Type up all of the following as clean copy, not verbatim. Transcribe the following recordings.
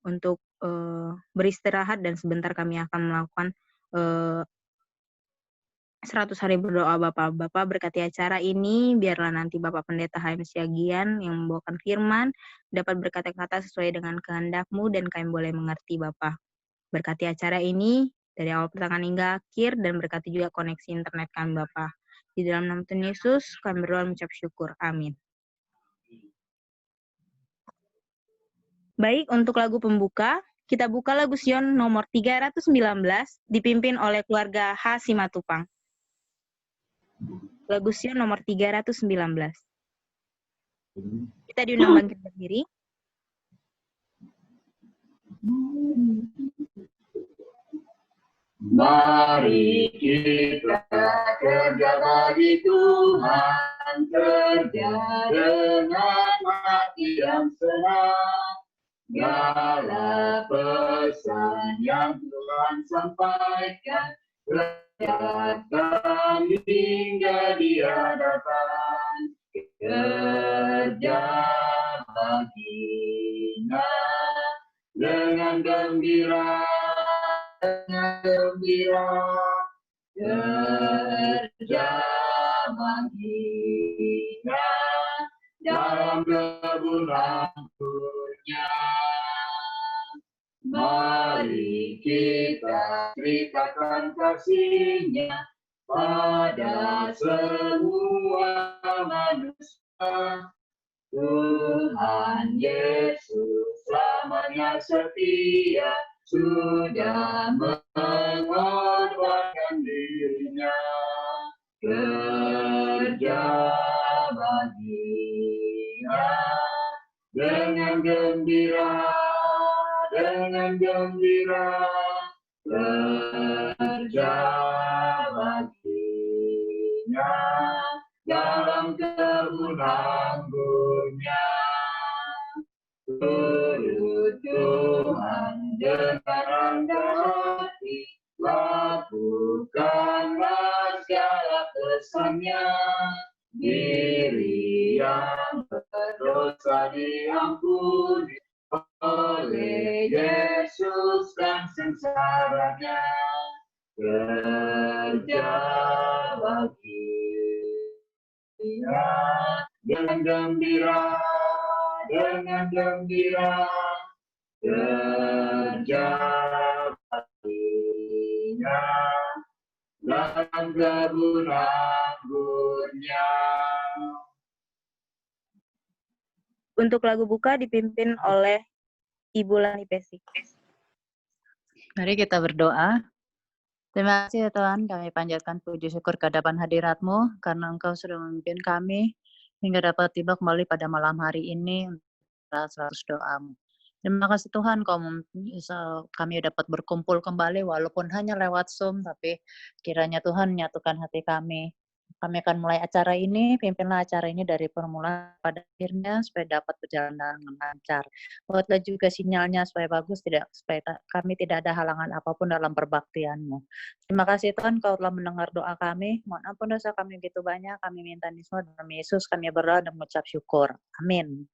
untuk beristirahat dan sebentar kami akan melakukan 100 hari berdoa Bapak. Bapak berkati acara ini, biarlah nanti Bapak Pendeta HM Siagian yang membawakan firman, dapat berkata-kata sesuai dengan kehendak-Mu dan kami boleh mengerti Bapak. Berkati acara ini, dari awal pertengahan hingga akhir, dan berkati juga koneksi internet kami Bapak. Di dalam nama Tuhan Yesus, kami berdoa mengucap syukur. Amin. Baik, untuk lagu pembuka, kita buka lagu Sion nomor 319, dipimpin oleh keluarga H. Simatupang. Lagu Sion nomor 319. Kita diundang bangkit berdiri. Mari kita kerja bagi Tuhan, kerja dengan hati yang senang. Segala pesan yang Tuhan sampaikan, kerjakan hingga Dia datang. Kerja baginya dengan gembira, kerja baginya dalam kebun anggurnya. Mari kita ceritakan kasih-Nya pada semua manusia. Tuhan Yesus selamanya setia, sudah mengorbankan diri-Nya. Kerja baginya dengan gembira, kerja baginya dalam kebun anggurnya. Turut Tuhan dengan rendah hati, lakukanlah segala pesan-Nya. Diri yang berdosa diampuni oleh Yesus dan sengsaranya. Kerja baginya dengan gembira, kerja baginya dalam kebun anggurnya. Untuk lagu buka dipimpin oleh Ibu Lani Pesik. Mari kita berdoa. Terima kasih ya Tuhan, kami panjatkan puji syukur ke hadapan hadirat-Mu, karena Engkau sudah memimpin kami hingga dapat tiba kembali pada malam hari ini untuk 100 doa-Mu. Terima kasih Tuhan, kami dapat berkumpul kembali walaupun hanya lewat Zoom, tapi kiranya Tuhan menyatukan hati kami. Kami akan mulai acara ini, pimpinlah acara ini dari permulaan pada akhirnya supaya dapat berjalan dengan lancar. Buatlah juga sinyalnya supaya bagus, supaya kami tidak ada halangan apapun dalam perbaktian-Mu. Terima kasih Tuhan, Kau telah mendengar doa kami. Mohon ampun dosa kami begitu banyak, kami minta ini semua dalam Yesus, kami berdoa dan mengucap syukur. Amin.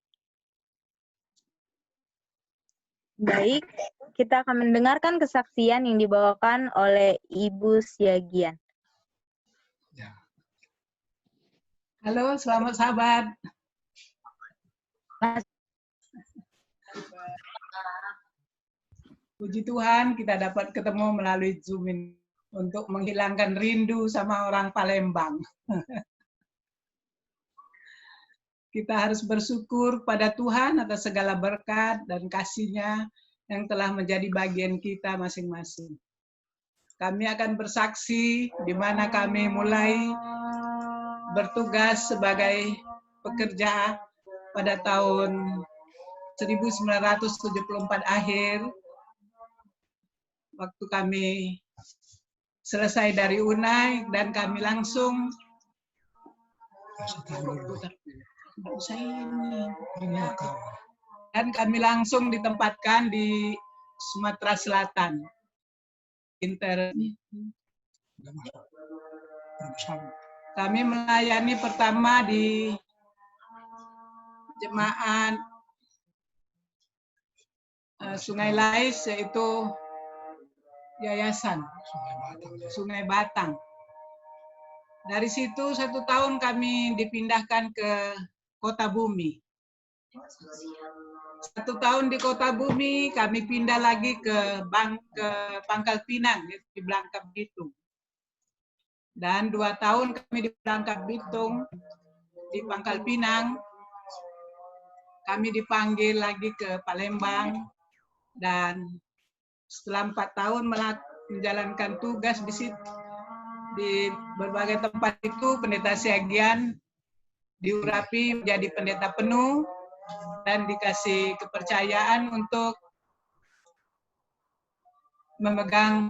Baik, kita akan mendengarkan kesaksian yang dibawakan oleh Ibu Siagian. Halo, selamat sahabat. Puji Tuhan, kita dapat ketemu melalui Zoom ini untuk menghilangkan rindu sama orang Palembang. Kita harus bersyukur pada Tuhan atas segala berkat dan kasih-Nya yang telah menjadi bagian kita masing-masing. Kami akan bersaksi di mana kami mulai bertugas sebagai pekerja pada tahun 1974 akhir, waktu kami selesai dari UNAI dan kami langsung ditempatkan di Sumatera Selatan. Kami melayani pertama di jemaat Sungai Lais, yaitu Yayasan Sungai Batang. Dari situ 1 tahun kami dipindahkan ke Kota Bumi. 1 tahun di Kota Bumi, kami pindah lagi ke Pangkal Pinang di Bangka Belitung. Dan 2 tahun kami di Bangka Belitung, di Pangkal Pinang, kami dipanggil lagi ke Palembang. Dan setelah 4 tahun menjalankan tugas di situ, di berbagai tempat itu, pendeta Siagian diurapi menjadi pendeta penuh dan dikasih kepercayaan untuk memegang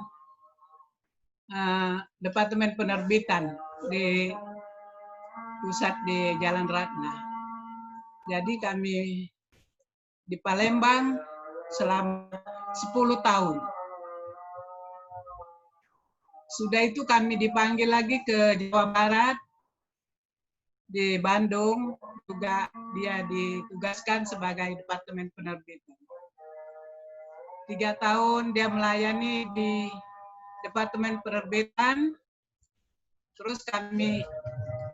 Departemen Penerbitan di pusat di Jalan Ratna. Jadi kami di Palembang selama 10 tahun. Sudah itu kami dipanggil lagi ke Jawa Barat, di Bandung, juga dia ditugaskan sebagai Departemen Penerbitan. 3 tahun dia melayani di Departemen Penerbitan, terus kami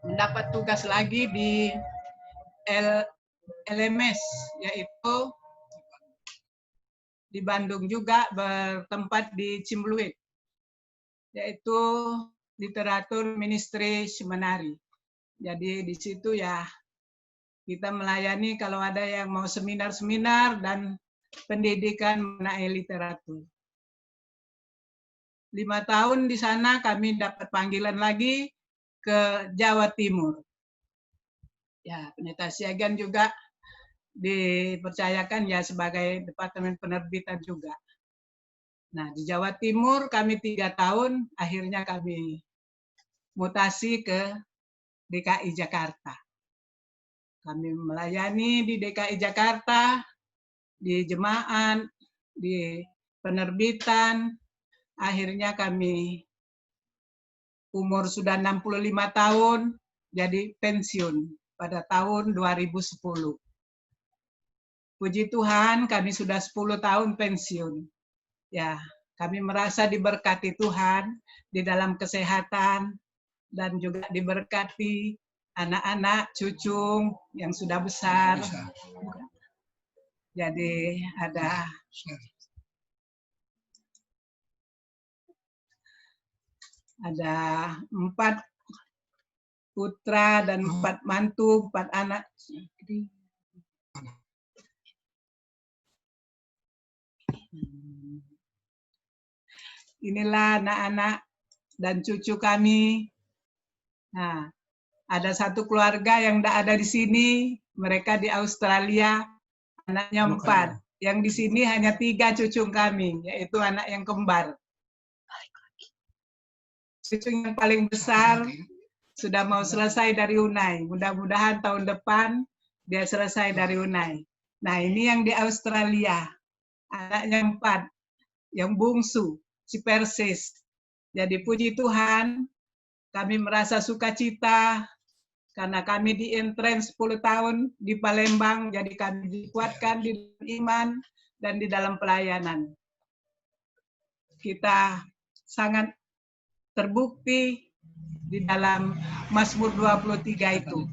mendapat tugas lagi di LMS, yaitu di Bandung juga, bertempat di Cimbluit, yaitu Literatur Ministry Seminari. Jadi di situ ya kita melayani kalau ada yang mau seminar-seminar dan pendidikan mengenai literatur. 5 tahun di sana kami dapat panggilan lagi ke Jawa Timur. Ya, pendeta Siagian juga dipercayakan ya sebagai Departemen Penerbitan juga. Nah, di Jawa Timur kami 3 tahun, akhirnya kami mutasi ke DKI Jakarta. Kami melayani di DKI Jakarta, di jemaat, di penerbitan. Akhirnya kami umur sudah 65 tahun, jadi pensiun pada tahun 2010. Puji Tuhan, kami sudah 10 tahun pensiun. Ya, kami merasa diberkati Tuhan di dalam kesehatan dan juga diberkati anak-anak, cucu yang sudah besar. Jadi ada 4 putra dan 4 mantu, 4 anak. Inilah anak-anak dan cucu kami. Nah, ada 1 keluarga yang tidak ada di sini, mereka di Australia, anaknya 4. Yang di sini hanya 3 cucu kami, yaitu anak yang kembar. Cucu yang paling besar sudah mau selesai dari UNAI. Mudah-mudahan tahun depan dia selesai dari UNAI. Nah, ini yang di Australia, anaknya 4, yang bungsu, si Persis. Jadi puji Tuhan, kami merasa sukacita karena kami di-entrain 10 tahun di Palembang, jadi kami dikuatkan di iman dan di dalam pelayanan. Kita sangat terbukti di dalam Mazmur 23 itu.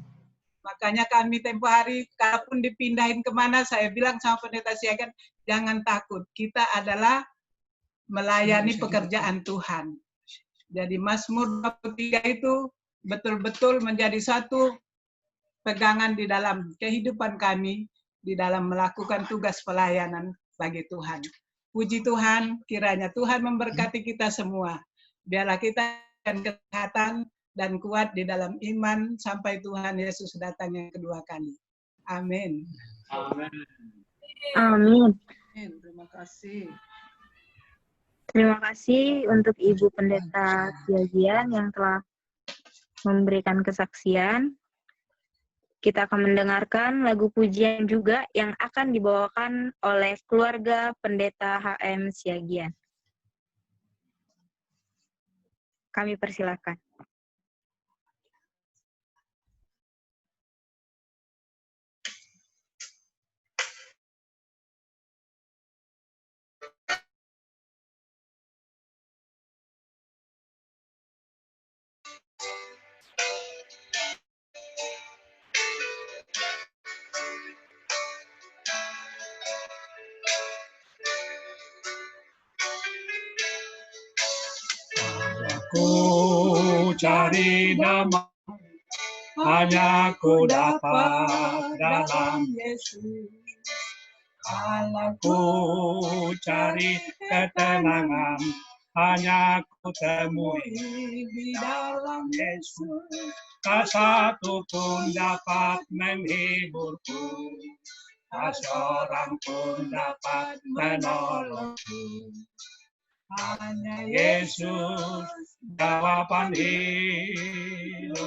Makanya kami tempo hari, kalaupun dipindahin kemana, saya bilang sama pendeta Siagian, jangan takut, kita adalah melayani pekerjaan Tuhan. Jadi Mazmur 23 itu betul-betul menjadi satu pegangan di dalam kehidupan kami, di dalam melakukan tugas pelayanan bagi Tuhan. Puji Tuhan, kiranya Tuhan memberkati kita semua. Biarlah kita dengan kesehatan dan kuat di dalam iman sampai Tuhan Yesus datang yang kedua kali. Amin. Amin. Amin. Terima kasih. Terima kasih untuk Ibu Pendeta Siagian yang telah memberikan kesaksian. Kita akan mendengarkan lagu pujian juga yang akan dibawakan oleh keluarga Pendeta HM Siagian. Kami persilakan. Ku cari damai, hanya ku dapat dalam Yesus. ku cari ketenangan, hanya ku temui Di dalam Yesus. Tak satu pun dapat menghiburku, tak seorang pun dapat menolongku. hanya Yesus, jawaban hidupku.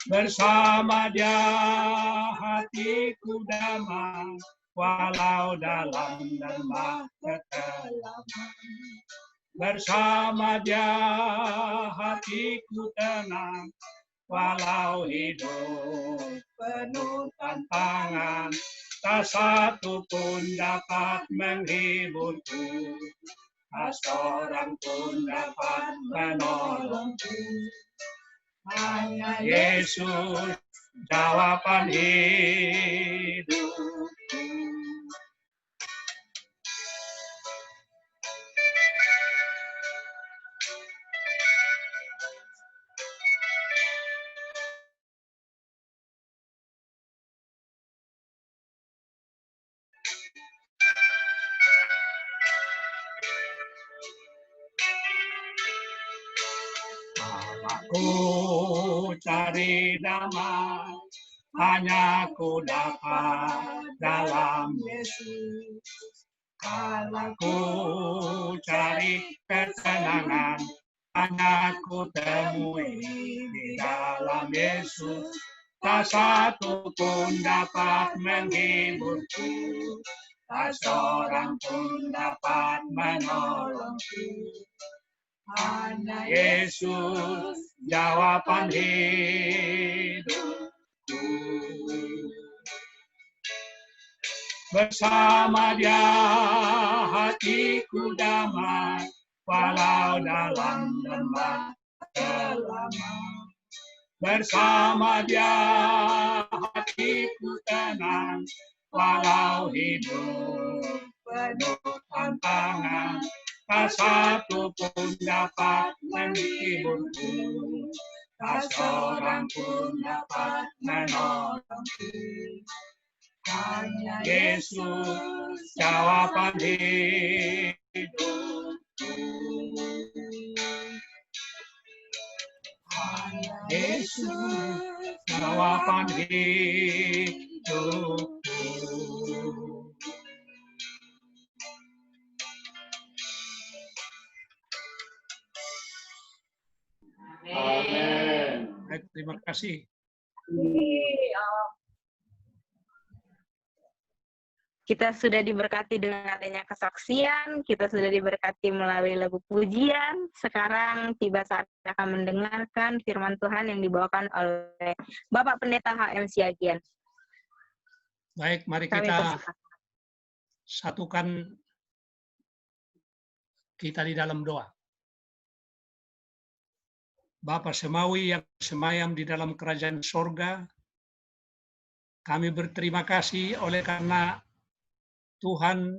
Bersama Dia hatiku damai, walau dalam lembah kekelaman. Bersama Dia hatiku tenang, walau hidup penuh tantangan. Tak satu pun dapat menghiburku, tak seorang pun dapat menolongku. Hanya Yesus, jawaban hidupku. Aku cari damai, hanya ku dapat dalam Yesus. Ku cari ketenangan, hanya ku temui di dalam Yesus. Tak satu pun dapat menghiburku, tak seorang pun dapat menolongku. Hanya Yesus, jawaban hidupku. Bersama Dia hatiku damai, walau dalam lembah kelaman. Bersama Dia hatiku tenang, walau hidup penuh tantangan. Tak satu pun dapat menghiburku, tak seorang pun dapat menolongku. Hanya Yesus, jawaban hidupku. Hanya Yesus, jawaban hidupku. Amin. Baik, terima kasih. Kita sudah diberkati dengan adanya kesaksian, kita sudah diberkati melalui lagu pujian. Sekarang tiba saat kita akan mendengarkan firman Tuhan yang dibawakan oleh Bapak Pendeta HM Siagian. Baik, mari Kami kita persilakan. satukan kita di dalam doa. Bapa Semawi yang semayam di dalam kerajaan sorga, kami berterima kasih oleh karena Tuhan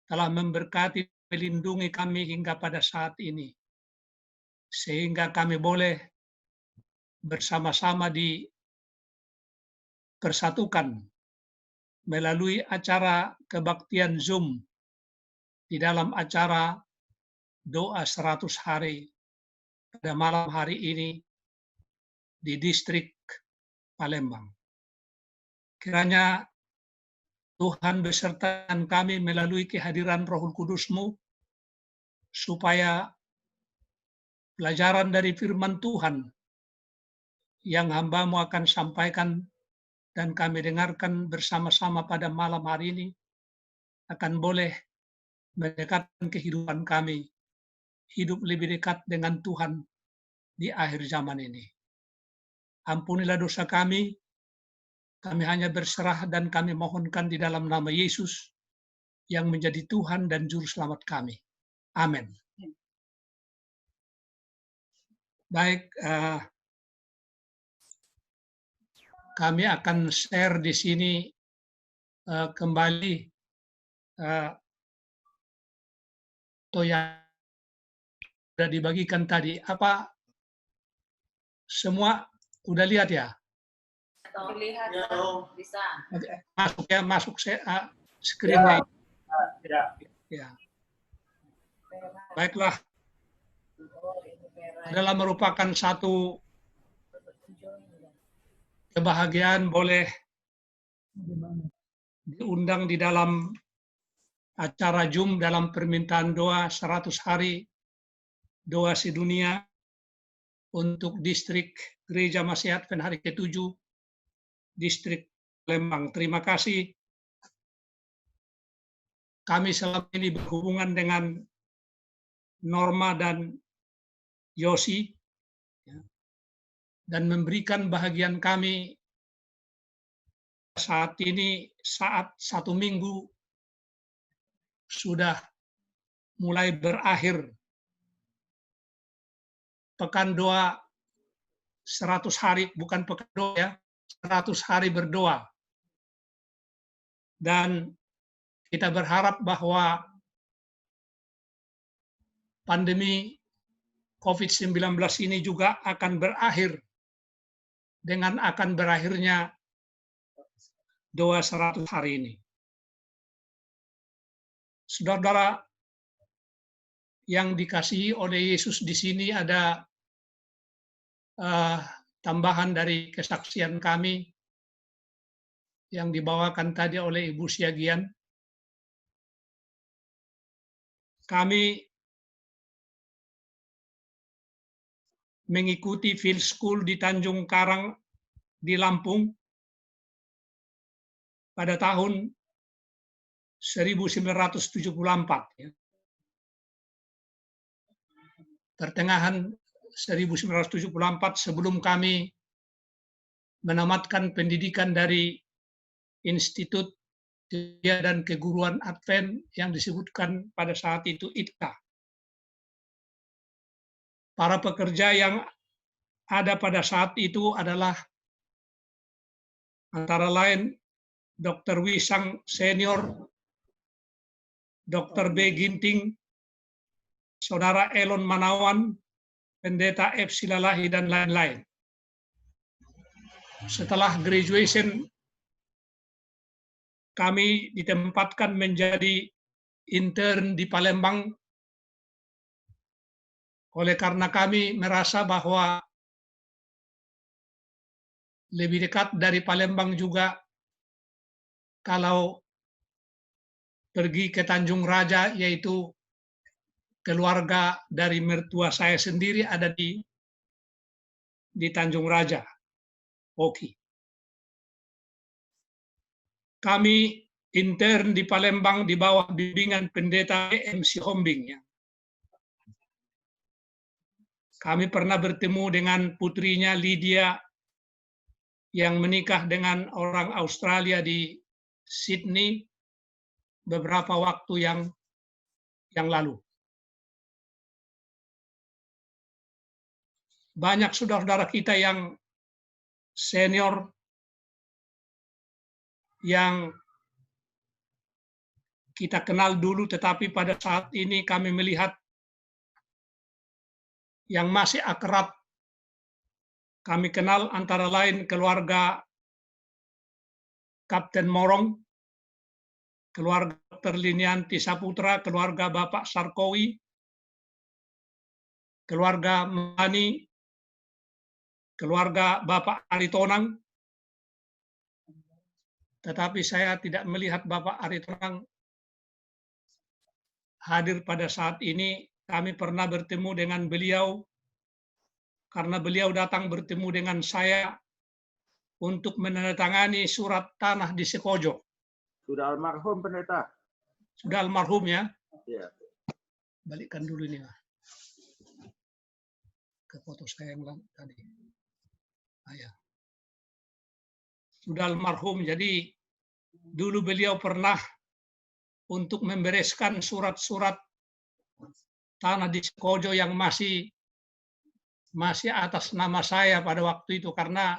telah memberkati, melindungi kami hingga pada saat ini. Sehingga kami boleh bersama-sama dipersatukan melalui acara kebaktian Zoom di dalam acara doa 100 hari pada malam hari ini di distrik Palembang. Kiranya Tuhan besertakan kami melalui kehadiran Roh Kudus-Mu, supaya pelajaran dari firman Tuhan yang hamba-Mu akan sampaikan dan kami dengarkan bersama-sama pada malam hari ini akan boleh mendekatkan kehidupan kami, hidup lebih dekat dengan Tuhan di akhir zaman ini. Ampunilah dosa kami hanya berserah dan kami mohonkan di dalam nama Yesus yang menjadi Tuhan dan Juru Selamat kami. Amin. Baik, kami akan share di sini kembali yang sudah dibagikan tadi. Apa semua udah lihat ya? Lihat, bisa. Masuk ya, masuk screen-nya. Ya. Baiklah. Adalah merupakan satu kebahagiaan boleh diundang di dalam acara Zoom dalam permintaan doa 100 hari doa sedunia untuk distrik Gereja Masih Advent hari ke-7 distrik Palembang. Terima kasih. Kami selama ini berhubungan dengan Norma dan Yosi dan memberikan bahagian kami saat ini, saat 1 minggu sudah mulai berakhir pekan doa 100 hari, bukan pekan doa ya, 100 hari berdoa. Dan kita berharap bahwa pandemi COVID-19 ini juga akan berakhir dengan akan berakhirnya doa 100 hari ini. Saudara-saudara yang dikasihi oleh Yesus, di sini ada tambahan dari kesaksian kami yang dibawakan tadi oleh Ibu Siagian. Kami mengikuti Field School di Tanjung Karang di Lampung pada tahun 1974. Ya. Pertengahan 1974 sebelum kami menamatkan pendidikan dari Institut Kerja dan Keguruan Advent yang disebutkan pada saat itu ITKA. Para pekerja yang ada pada saat itu adalah antara lain Dr. Wisang Senior, Dr. B. Ginting, Saudara Elon Manawan, Pendeta F. Silalahi, dan lain-lain. Setelah graduation, kami ditempatkan menjadi intern di Palembang oleh karena kami merasa bahwa lebih dekat dari Palembang juga kalau pergi ke Tanjung Raja, yaitu keluarga dari mertua saya sendiri ada di Tanjung Raja, Oki. Kami intern di Palembang di bawah bimbingan Pendeta MC Hombing. Ya. Kami pernah bertemu dengan putrinya Lydia yang menikah dengan orang Australia di Sydney beberapa waktu yang lalu. Banyak saudara-saudara kita yang senior yang kita kenal dulu, tetapi pada saat ini kami melihat yang masih akrab kami kenal antara lain keluarga Kapten Morong, keluarga Dr. Linianti Saputra, keluarga Bapak Sarkowi, keluarga Mani, keluarga Bapak Aritonang. Tetapi saya tidak melihat Bapak Aritonang hadir pada saat ini. Kami pernah bertemu dengan beliau karena beliau datang bertemu dengan saya untuk menandatangani surat tanah di Sekojo. Sudah almarhum pendeta. Sudah almarhum ya? Iya. Balikkan dulu ini ke foto saya yang tadi. Ya. Sudah almarhum, jadi dulu beliau pernah untuk membereskan surat-surat tanah di Sekojo yang masih masih atas nama saya pada waktu itu, karena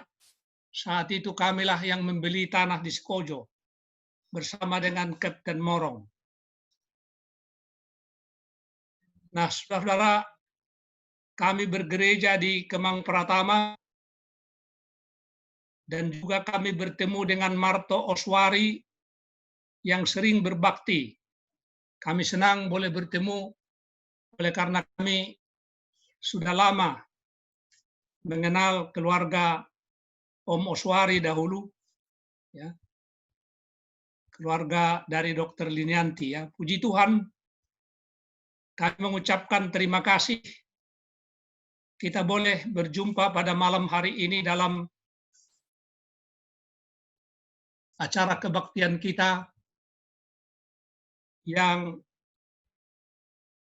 saat itu kamilah yang membeli tanah di Sekojo bersama dengan Kapten Morong. Nah, saudara-saudara, kami bergereja di Kemang Pratama, dan juga kami bertemu dengan Marto Oswari yang sering berbakti. Kami senang boleh bertemu oleh karena kami sudah lama mengenal keluarga Om Oswari dahulu, ya, keluarga dari Dr. Linianti. Ya. Puji Tuhan, kami mengucapkan terima kasih kita boleh berjumpa pada malam hari ini dalam acara kebaktian kita yang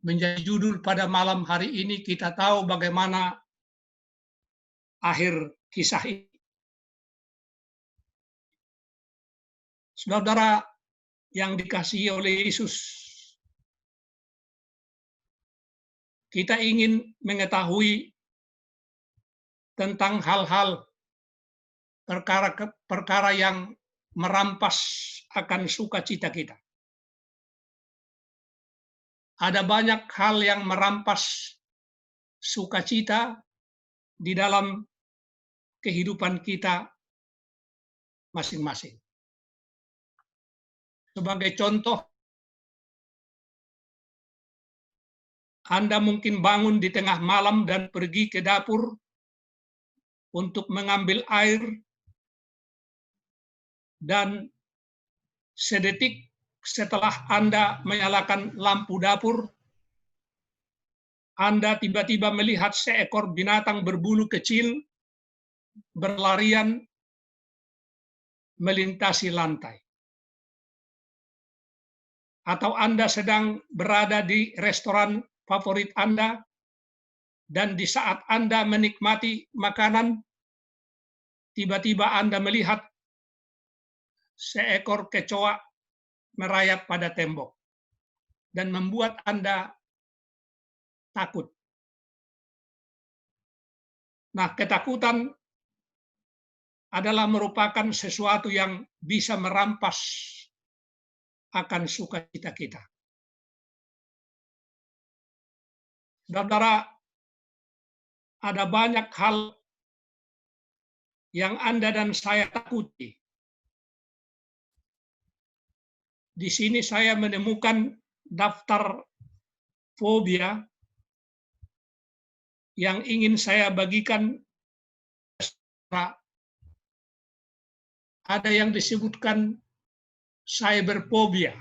menjadi judul pada malam hari ini, kita tahu bagaimana akhir kisah ini. Saudara-saudara yang dikasihi oleh Yesus, kita ingin mengetahui tentang hal-hal perkara yang merampas akan sukacita kita. Ada banyak hal yang merampas sukacita di dalam kehidupan kita masing-masing. Sebagai contoh, Anda mungkin bangun di tengah malam dan pergi ke dapur untuk mengambil air, dan sedetik setelah Anda menyalakan lampu dapur, Anda tiba-tiba melihat seekor binatang berbulu kecil berlarian melintasi lantai. Atau Anda sedang berada di restoran favorit Anda, dan di saat Anda menikmati makanan, tiba-tiba Anda melihat seekor kecoa merayap pada tembok dan membuat Anda takut. Nah, ketakutan adalah merupakan sesuatu yang bisa merampas akan sukacita kita. Saudara, ada banyak hal yang Anda dan saya takuti. Di sini saya menemukan daftar fobia yang ingin saya bagikan. Ada yang disebutkan cyberphobia,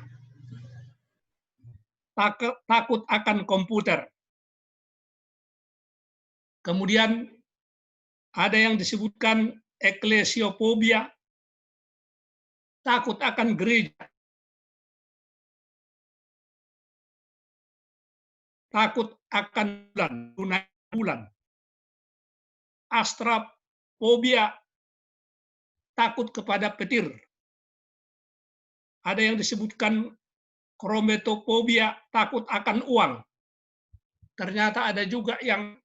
takut akan komputer. Kemudian ada yang disebutkan eklesiofobia, takut akan gereja. Takut akan bulan. Astrafobia, takut kepada petir. Ada yang disebutkan krometofobia, takut akan uang. Ternyata ada juga yang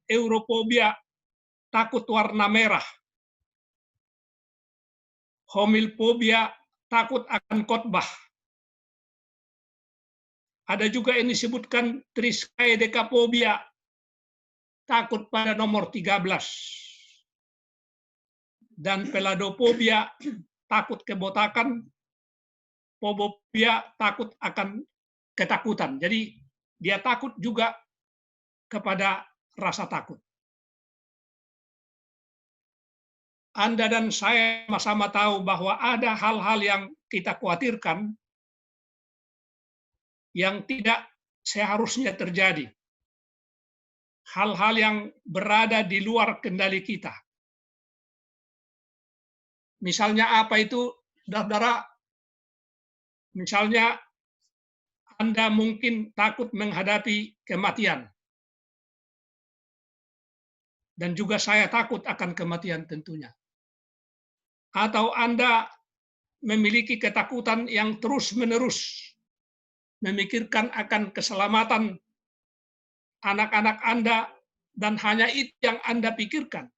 eurofobia, takut warna merah. Homilfobia, takut akan khotbah. Ada juga yang disebutkan triskaidekafobia, takut pada nomor 13. Dan peladofobia, takut kebotakan. Fobofobia, takut akan ketakutan. Jadi dia takut juga kepada rasa takut. Anda dan saya sama-sama tahu bahwa ada hal-hal yang kita khawatirkan yang tidak seharusnya terjadi. Hal-hal yang berada di luar kendali kita. Misalnya apa itu, saudara? Misalnya Anda mungkin takut menghadapi kematian. Dan juga saya takut akan kematian tentunya. Atau Anda memiliki ketakutan yang terus-menerus memikirkan akan keselamatan anak-anak Anda, dan hanya itu yang Anda pikirkan.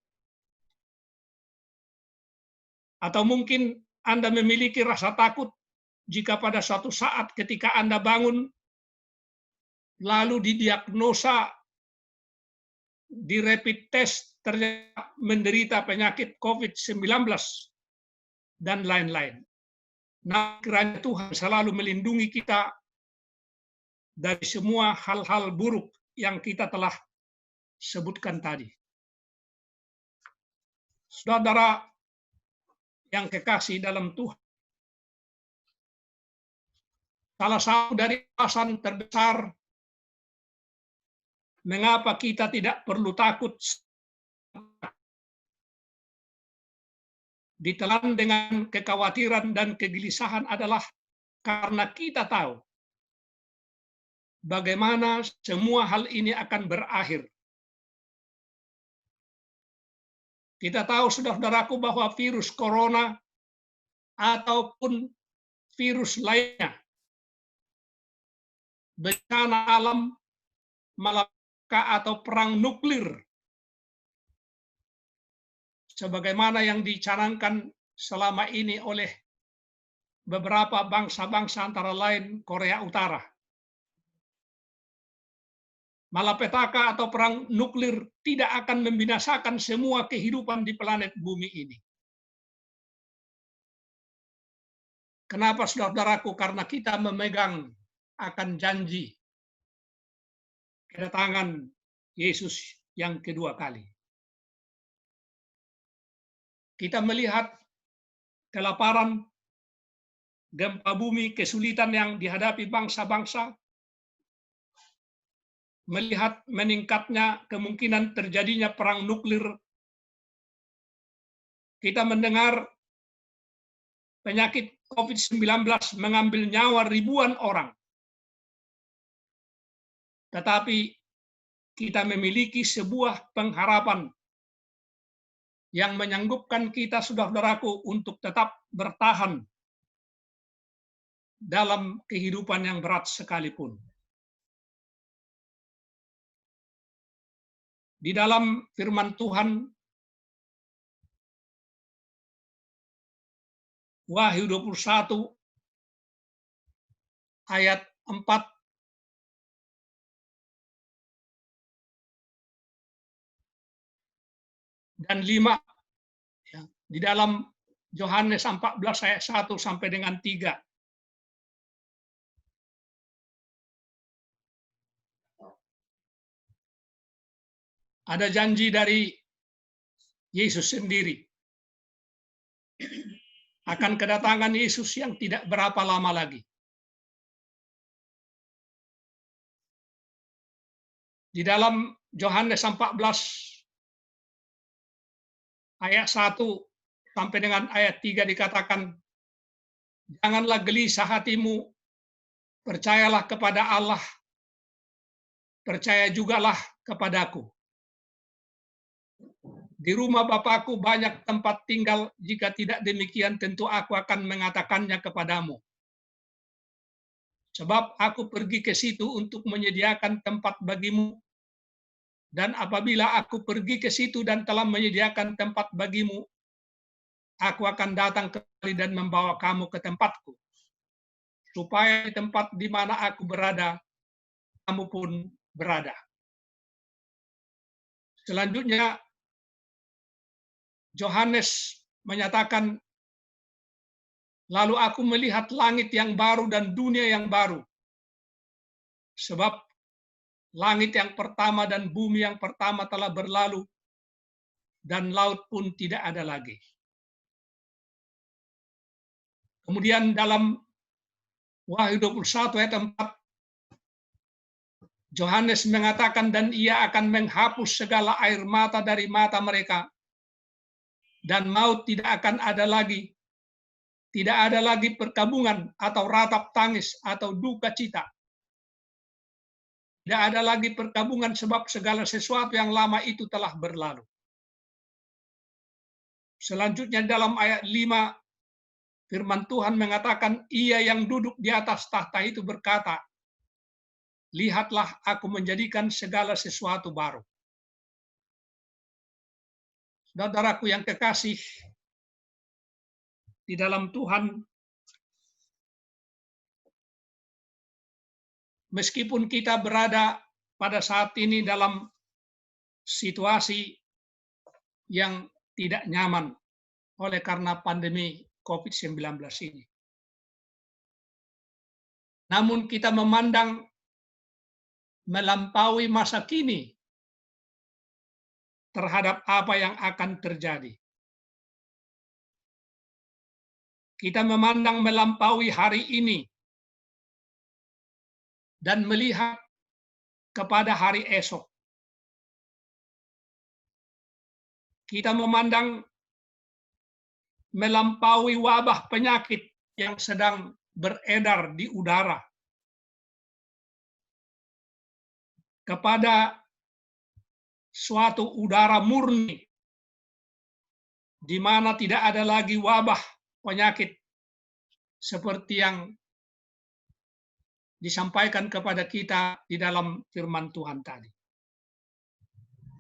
Atau mungkin Anda memiliki rasa takut jika pada suatu saat ketika Anda bangun, lalu didiagnosa, di rapid test, ternyata menderita penyakit COVID-19, dan lain-lain. Nah, kiranya Tuhan selalu melindungi kita dari semua hal-hal buruk yang kita telah sebutkan tadi. Saudara yang kekasih dalam Tuhan, salah satu dari alasan terbesar mengapa kita tidak perlu takut ditelan dengan kekhawatiran dan kegelisahan adalah karena kita tahu bagaimana semua hal ini akan berakhir. Kita tahu, saudara-saudaraku, bahwa virus corona ataupun virus lainnya, bencana alam, malapetaka atau perang nuklir, sebagaimana yang dicanangkan selama ini oleh beberapa bangsa-bangsa antara lain Korea Utara. Malapetaka atau perang nuklir tidak akan membinasakan semua kehidupan di planet bumi ini. Kenapa, saudara-saudaraku? Karena kita memegang akan janji kedatangan Yesus yang kedua kali. Kita melihat kelaparan, gempa bumi, kesulitan yang dihadapi bangsa-bangsa, melihat meningkatnya kemungkinan terjadinya perang nuklir. Kita mendengar penyakit COVID-19 mengambil nyawa ribuan orang. Tetapi kita memiliki sebuah pengharapan yang menyanggupkan kita, saudara-saudaraku, untuk tetap bertahan dalam kehidupan yang berat sekalipun. Di dalam firman Tuhan, Wahyu 21 ayat 4 dan 5, ya, di dalam Yohanes 14 ayat 1 sampai dengan 3. Ada janji dari Yesus sendiri akan kedatangan Yesus yang tidak berapa lama lagi. Di dalam Yohanes 14 ayat 1 sampai dengan ayat 3 dikatakan, janganlah gelisah hatimu, percayalah kepada Allah, percaya jugalah kepadaku. Di rumah Bapakku banyak tempat tinggal, jika tidak demikian tentu aku akan mengatakannya kepadamu. Sebab aku pergi ke situ untuk menyediakan tempat bagimu, dan apabila aku pergi ke situ dan telah menyediakan tempat bagimu, aku akan datang kembali dan membawa kamu ke tempatku, supaya di tempat di mana aku berada, kamu pun berada. Selanjutnya, Yohanes menyatakan, lalu aku melihat langit yang baru dan dunia yang baru. Sebab langit yang pertama dan bumi yang pertama telah berlalu, dan laut pun tidak ada lagi. Kemudian dalam Wahyu 21 ayat 4, Yohanes mengatakan, dan ia akan menghapus segala air mata dari mata mereka, dan maut tidak akan ada lagi. Tidak ada lagi perkabungan atau ratap tangis atau duka cita. Tidak ada lagi perkabungan, sebab segala sesuatu yang lama itu telah berlalu. Selanjutnya dalam ayat 5, firman Tuhan mengatakan, ia yang duduk di atas tahta itu berkata, lihatlah aku menjadikan segala sesuatu baru. Saudaraku yang kekasih di dalam Tuhan, meskipun kita berada pada saat ini dalam situasi yang tidak nyaman oleh karena pandemi COVID-19 ini. Namun kita memandang melampaui masa kini terhadap apa yang akan terjadi. Kita memandang melampaui hari ini dan melihat kepada hari esok. Kita memandang melampaui wabah penyakit yang sedang beredar di udara kepada suatu udara murni di mana tidak ada lagi wabah penyakit seperti yang disampaikan kepada kita di dalam firman Tuhan tadi.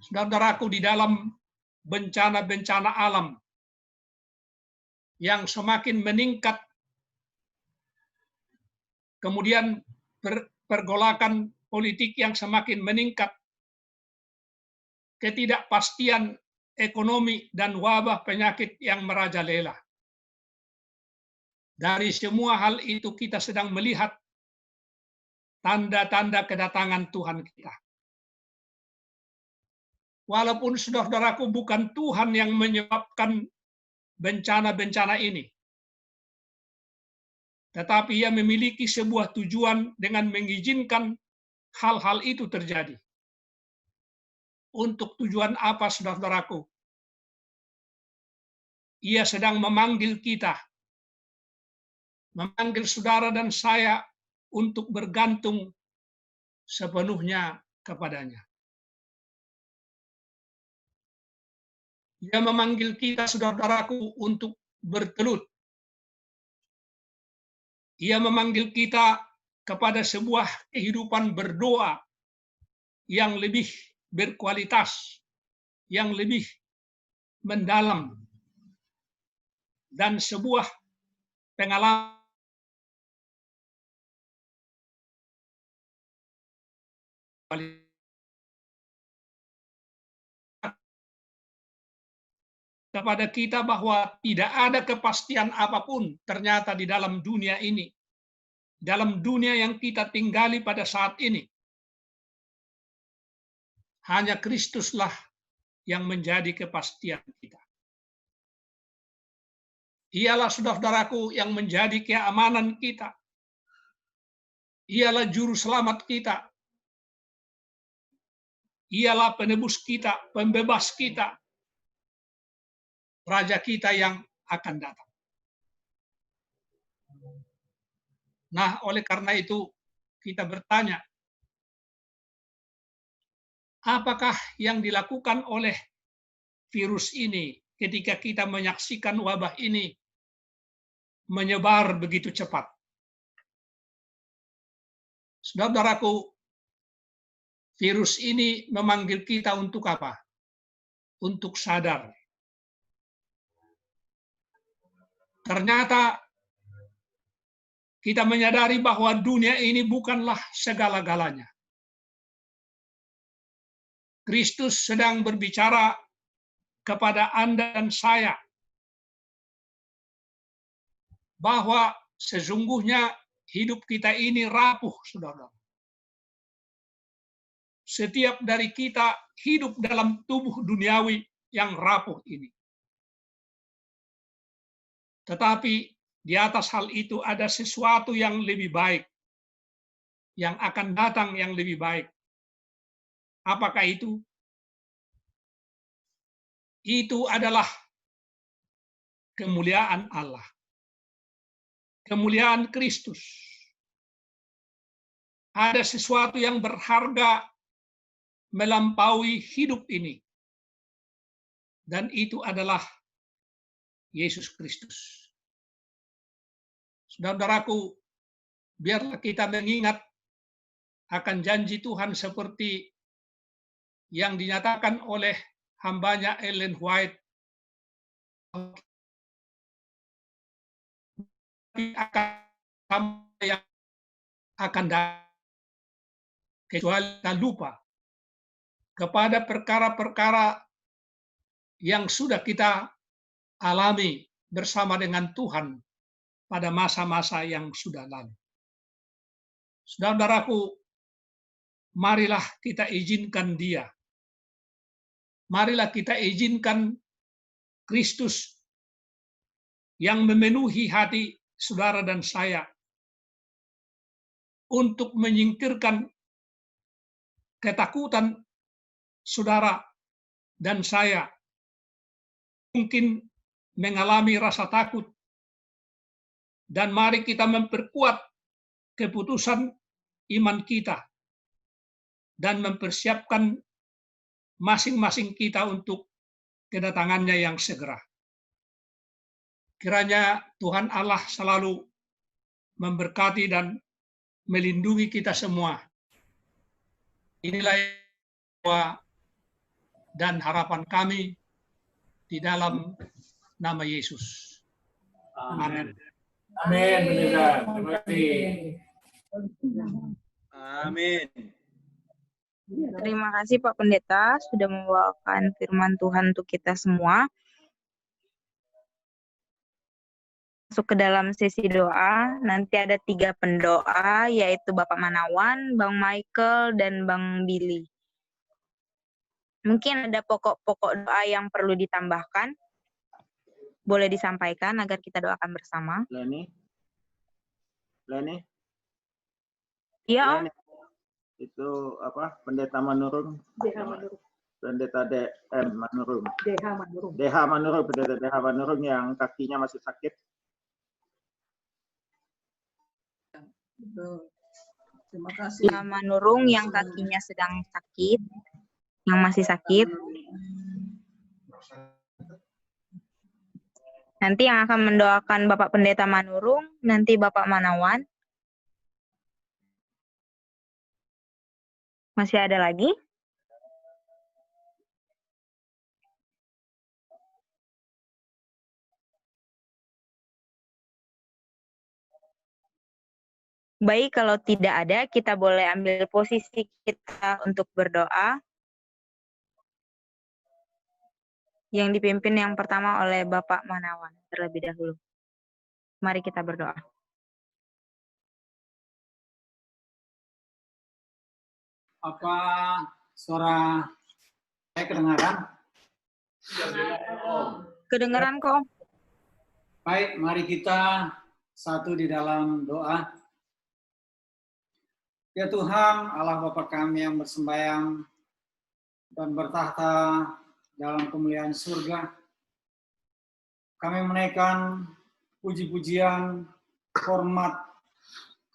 Saudaraku, di dalam bencana-bencana alam yang semakin meningkat, kemudian pergolakan politik yang semakin meningkat, ketidakpastian ekonomi dan wabah penyakit yang merajalela. Dari semua hal itu kita sedang melihat tanda-tanda kedatangan Tuhan kita. Walaupun saudaraku bukan Tuhan yang menyebabkan bencana-bencana ini, tetapi Ia memiliki sebuah tujuan dengan mengizinkan hal-hal itu terjadi. Untuk tujuan apa, saudaraku? Ia sedang memanggil kita, memanggil saudara dan saya untuk bergantung sepenuhnya kepadanya. Ia memanggil kita, saudaraku, untuk bertelut. Ia memanggil kita kepada sebuah kehidupan berdoa yang lebih berkualitas, yang lebih mendalam, dan sebuah pengalaman kepada kita bahwa tidak ada kepastian apapun ternyata di dalam dunia ini, dalam dunia yang kita tinggali pada saat ini. Hanya Kristuslah yang menjadi kepastian kita. Ialah, saudaraku, yang menjadi keamanan kita. Ialah juru selamat kita. Ialah penebus kita, pembebas kita, Raja kita yang akan datang. Nah, oleh karena itu kita bertanya, apakah yang dilakukan oleh virus ini ketika kita menyaksikan wabah ini menyebar begitu cepat? Saudaraku, virus ini memanggil kita untuk apa? Untuk sadar. Ternyata kita menyadari bahwa dunia ini bukanlah segala-galanya. Kristus sedang berbicara kepada Anda dan saya bahwa sesungguhnya hidup kita ini rapuh, saudara. Setiap dari kita hidup dalam tubuh duniawi yang rapuh ini. Tetapi di atas hal itu ada sesuatu yang lebih baik, yang akan datang yang lebih baik. Apakah itu? Itu adalah kemuliaan Allah. Kemuliaan Kristus. Ada sesuatu yang berharga melampaui hidup ini. Dan itu adalah Yesus Kristus. Saudaraku, biarlah kita mengingat akan janji Tuhan seperti yang dinyatakan oleh hambanya Ellen White, akan yang akan datang, kecuali kita lupa kepada perkara-perkara yang sudah kita alami bersama dengan Tuhan pada masa-masa yang sudah lalu. Saudara-saudaraku, marilah kita izinkan Dia. Marilah kita izinkan Kristus yang memenuhi hati saudara dan saya untuk menyingkirkan ketakutan saudara dan saya mungkin mengalami rasa takut, dan mari kita memperkuat keputusan iman kita dan mempersiapkan masing-masing kita untuk kedatangannya yang segera. Kiranya Tuhan Allah selalu memberkati dan melindungi kita semua. Inilah doa dan harapan kami di dalam nama Yesus. Amin. Amin, Pendeta. Terima kasih. Amin. Terima kasih Pak Pendeta sudah membawakan firman Tuhan untuk kita semua. Masuk ke dalam sesi doa, nanti ada 3 pendoa, yaitu Bapak Manawan, Bang Michael, dan Bang Billy. Mungkin ada pokok-pokok doa yang perlu ditambahkan. Boleh disampaikan agar kita doakan bersama. Leni? Iya, Om. Leni. Itu apa? Pendeta Manurung? Pendeta DM Manurung. DH Manurung, Pendeta DH Manurung yang kakinya masih sakit. Terima kasih. Ya, Manurung yang kakinya sedang sakit, yang masih sakit. Nanti yang akan mendoakan Bapak Pendeta Manurung, nanti Bapak Manawan. Masih ada lagi? Baik, kalau tidak ada, kita boleh ambil posisi kita untuk berdoa. Yang dipimpin yang pertama oleh Bapak Manawan terlebih dahulu. Mari kita berdoa. Apa suara saya kedengaran? Kedengaran kok? Baik, mari kita satu di dalam doa. Ya Tuhan, Allah Bapa kami yang bersembayang dan bertahta dalam kemuliaan surga, kami menaikkan puji-pujian, hormat,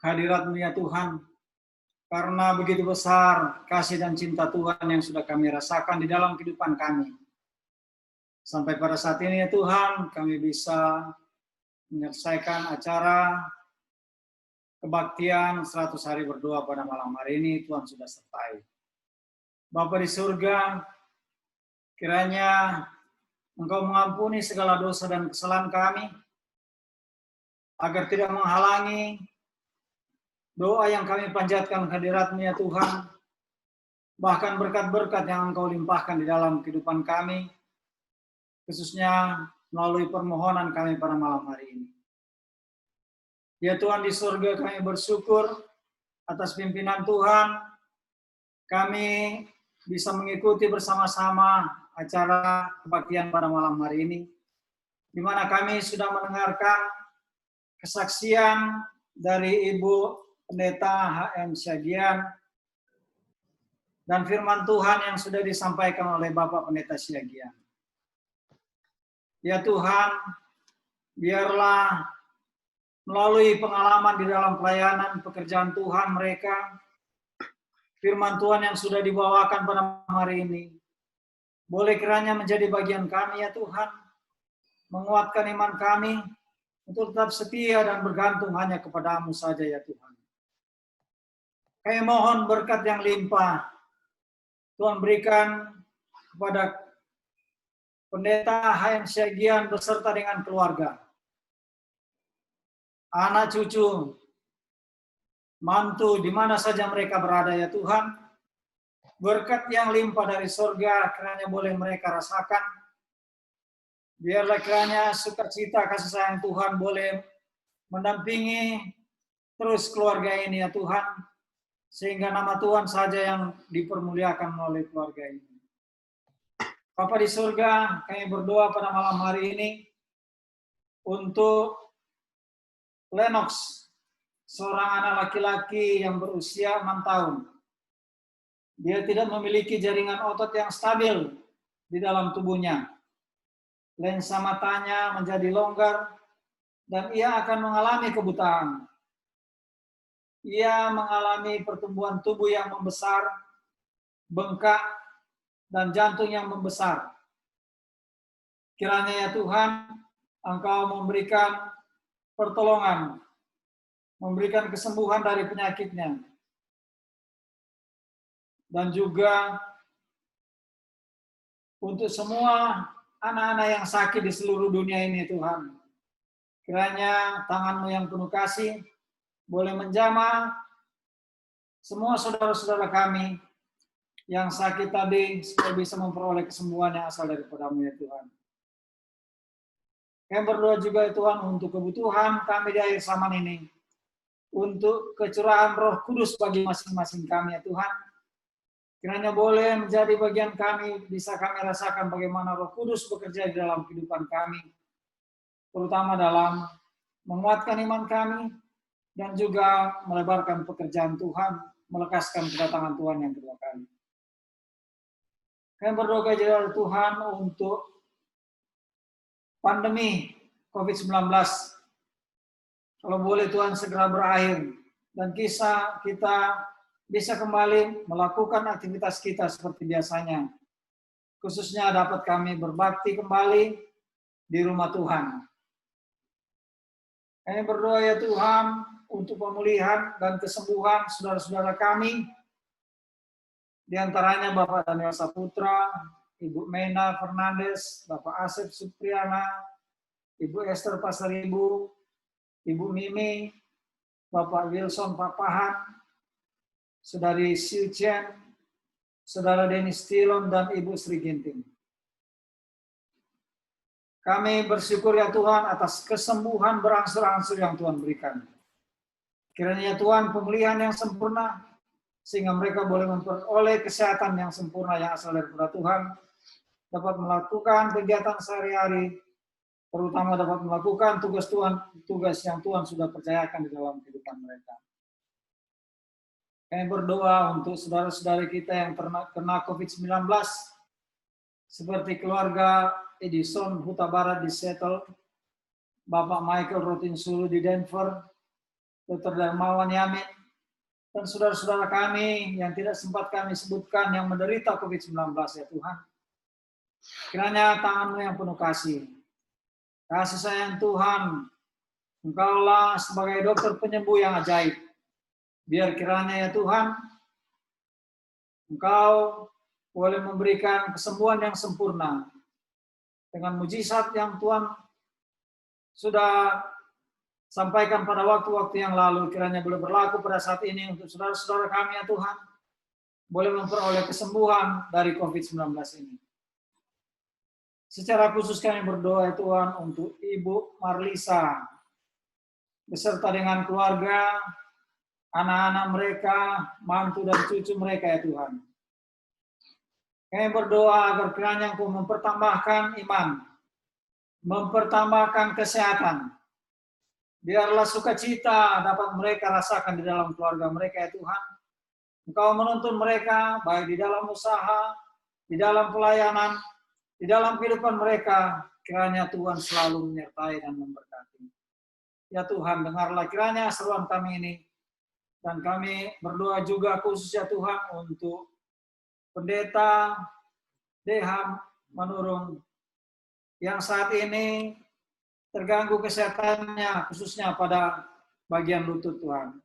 kehadirat-Mu ya Tuhan, karena begitu besar kasih dan cinta Tuhan yang sudah kami rasakan di dalam kehidupan kami. Sampai pada saat ini ya Tuhan, kami bisa menyelesaikan acara kebaktian 100 hari berdoa pada malam hari ini. Tuhan sudah sertai. Bapa di surga, kiranya Engkau mengampuni segala dosa dan kesalahan kami, agar tidak menghalangi doa yang kami panjatkan kehadirat-Mu ya Tuhan, bahkan berkat-berkat yang Engkau limpahkan di dalam kehidupan kami, khususnya melalui permohonan kami pada malam hari ini. Ya Tuhan di surga, kami bersyukur atas pimpinan Tuhan, kami bisa mengikuti bersama-sama acara kebaktian pada malam hari ini, di mana kami sudah mendengarkan kesaksian dari Ibu Pendeta HM Syagian dan firman Tuhan yang sudah disampaikan oleh Bapak Pendeta Syagian. Ya Tuhan, biarlah melalui pengalaman di dalam pelayanan pekerjaan Tuhan mereka, firman Tuhan yang sudah dibawakan pada hari ini, boleh kiranya menjadi bagian kami ya Tuhan, menguatkan iman kami untuk tetap setia dan bergantung hanya kepada-Mu saja ya Tuhan. Kami mohon berkat yang limpah Tuhan berikan kepada Pendeta HM Syagian beserta dengan keluarga, anak cucu, mantu, di mana saja mereka berada ya Tuhan. Berkat yang limpah dari surga kiranya boleh mereka rasakan. Biarlah kiranya sukacita kasih sayang Tuhan boleh mendampingi terus keluarga ini ya Tuhan. Sehingga nama Tuhan saja yang dipermuliakan oleh keluarga ini. Bapa di surga, kami berdoa pada malam hari ini untuk Lennox, seorang anak laki-laki yang berusia 6 tahun. Dia tidak memiliki jaringan otot yang stabil di dalam tubuhnya. Lensa matanya menjadi longgar dan ia akan mengalami kebutaan. Ia mengalami pertumbuhan tubuh yang membesar, bengkak, dan jantung yang membesar. Kiranya ya Tuhan, Engkau memberikan pertolongan, memberikan kesembuhan dari penyakitnya. Dan juga untuk semua anak-anak yang sakit di seluruh dunia ini Tuhan. Kiranya tangan-Mu yang penuh kasih boleh menjamah semua saudara-saudara kami yang sakit tadi supaya bisa memperoleh kesembuhan yang asal daripada-Mu ya Tuhan. Kami berdoa juga ya Tuhan untuk kebutuhan kami di akhir zaman ini. Untuk kecurahan Roh Kudus bagi masing-masing kami ya Tuhan. Kiranya boleh menjadi bagian kami, bisa kami rasakan bagaimana Roh Kudus bekerja di dalam kehidupan kami. Terutama dalam menguatkan iman kami dan juga melebarkan pekerjaan Tuhan, melekaskan kedatangan Tuhan yang kedua kali. Kami berdoa kepada Tuhan untuk pandemi COVID-19. Kalau boleh Tuhan segera berakhir dan kisah kita bisa kembali melakukan aktivitas kita seperti biasanya. Khususnya dapat kami berbakti kembali di rumah Tuhan. Kami berdoa ya Tuhan untuk pemulihan dan kesembuhan saudara-saudara kami. Di antaranya Bapak Daniel Saputra, Ibu Mena Fernandes, Bapak Asep Supriyana, Ibu Esther Pasaribu, Ibu Mimi, Bapak Wilson Papahan, Saudari Siu Chen, Saudara Denis Tilon, dan Ibu Sri Ginting. Kami bersyukur ya Tuhan atas kesembuhan berangsur-angsur yang Tuhan berikan. Kiranya Tuhan pemulihan yang sempurna, sehingga mereka boleh memperoleh kesehatan yang sempurna yang asal daripada Tuhan, dapat melakukan kegiatan sehari-hari, terutama dapat melakukan tugas yang Tuhan sudah percayakan di dalam kehidupan mereka. Kami berdoa untuk saudara-saudara kita yang kena COVID-19, seperti keluarga Edison Huta Barat di Seattle, Bapak Michael Rotinsulu di Denver, Dr. Darmawan Yamin, dan saudara-saudara kami yang tidak sempat kami sebutkan yang menderita COVID-19 ya Tuhan. Kiranya tangan-Mu yang penuh kasih sayang Tuhan, Engkaulah sebagai dokter penyembuh yang ajaib. Biar kiranya ya Tuhan, Engkau boleh memberikan kesembuhan yang sempurna dengan mujizat yang Tuhan sudah sampaikan pada waktu-waktu yang lalu. Kiranya boleh berlaku pada saat ini untuk saudara-saudara kami ya Tuhan, boleh memperoleh kesembuhan dari COVID-19 ini. Secara khusus kami berdoa ya Tuhan untuk Ibu Marlisa beserta dengan keluarga, anak-anak mereka, mantu dan cucu mereka ya Tuhan. Kami berdoa agar kiranya Engkau mempertambahkan iman, mempertambahkan kesehatan. Biarlah sukacita dapat mereka rasakan di dalam keluarga mereka ya Tuhan. Engkau menuntun mereka baik di dalam usaha, di dalam pelayanan, di dalam kehidupan mereka. Kiranya Tuhan selalu menyertai dan memberkati. Ya Tuhan, dengarlah kiranya seruan kami ini. Dan kami berdoa juga khusus ya Tuhan untuk Pendeta DH Manurung yang saat ini terganggu kesehatannya khususnya pada bagian lutut Tuhan.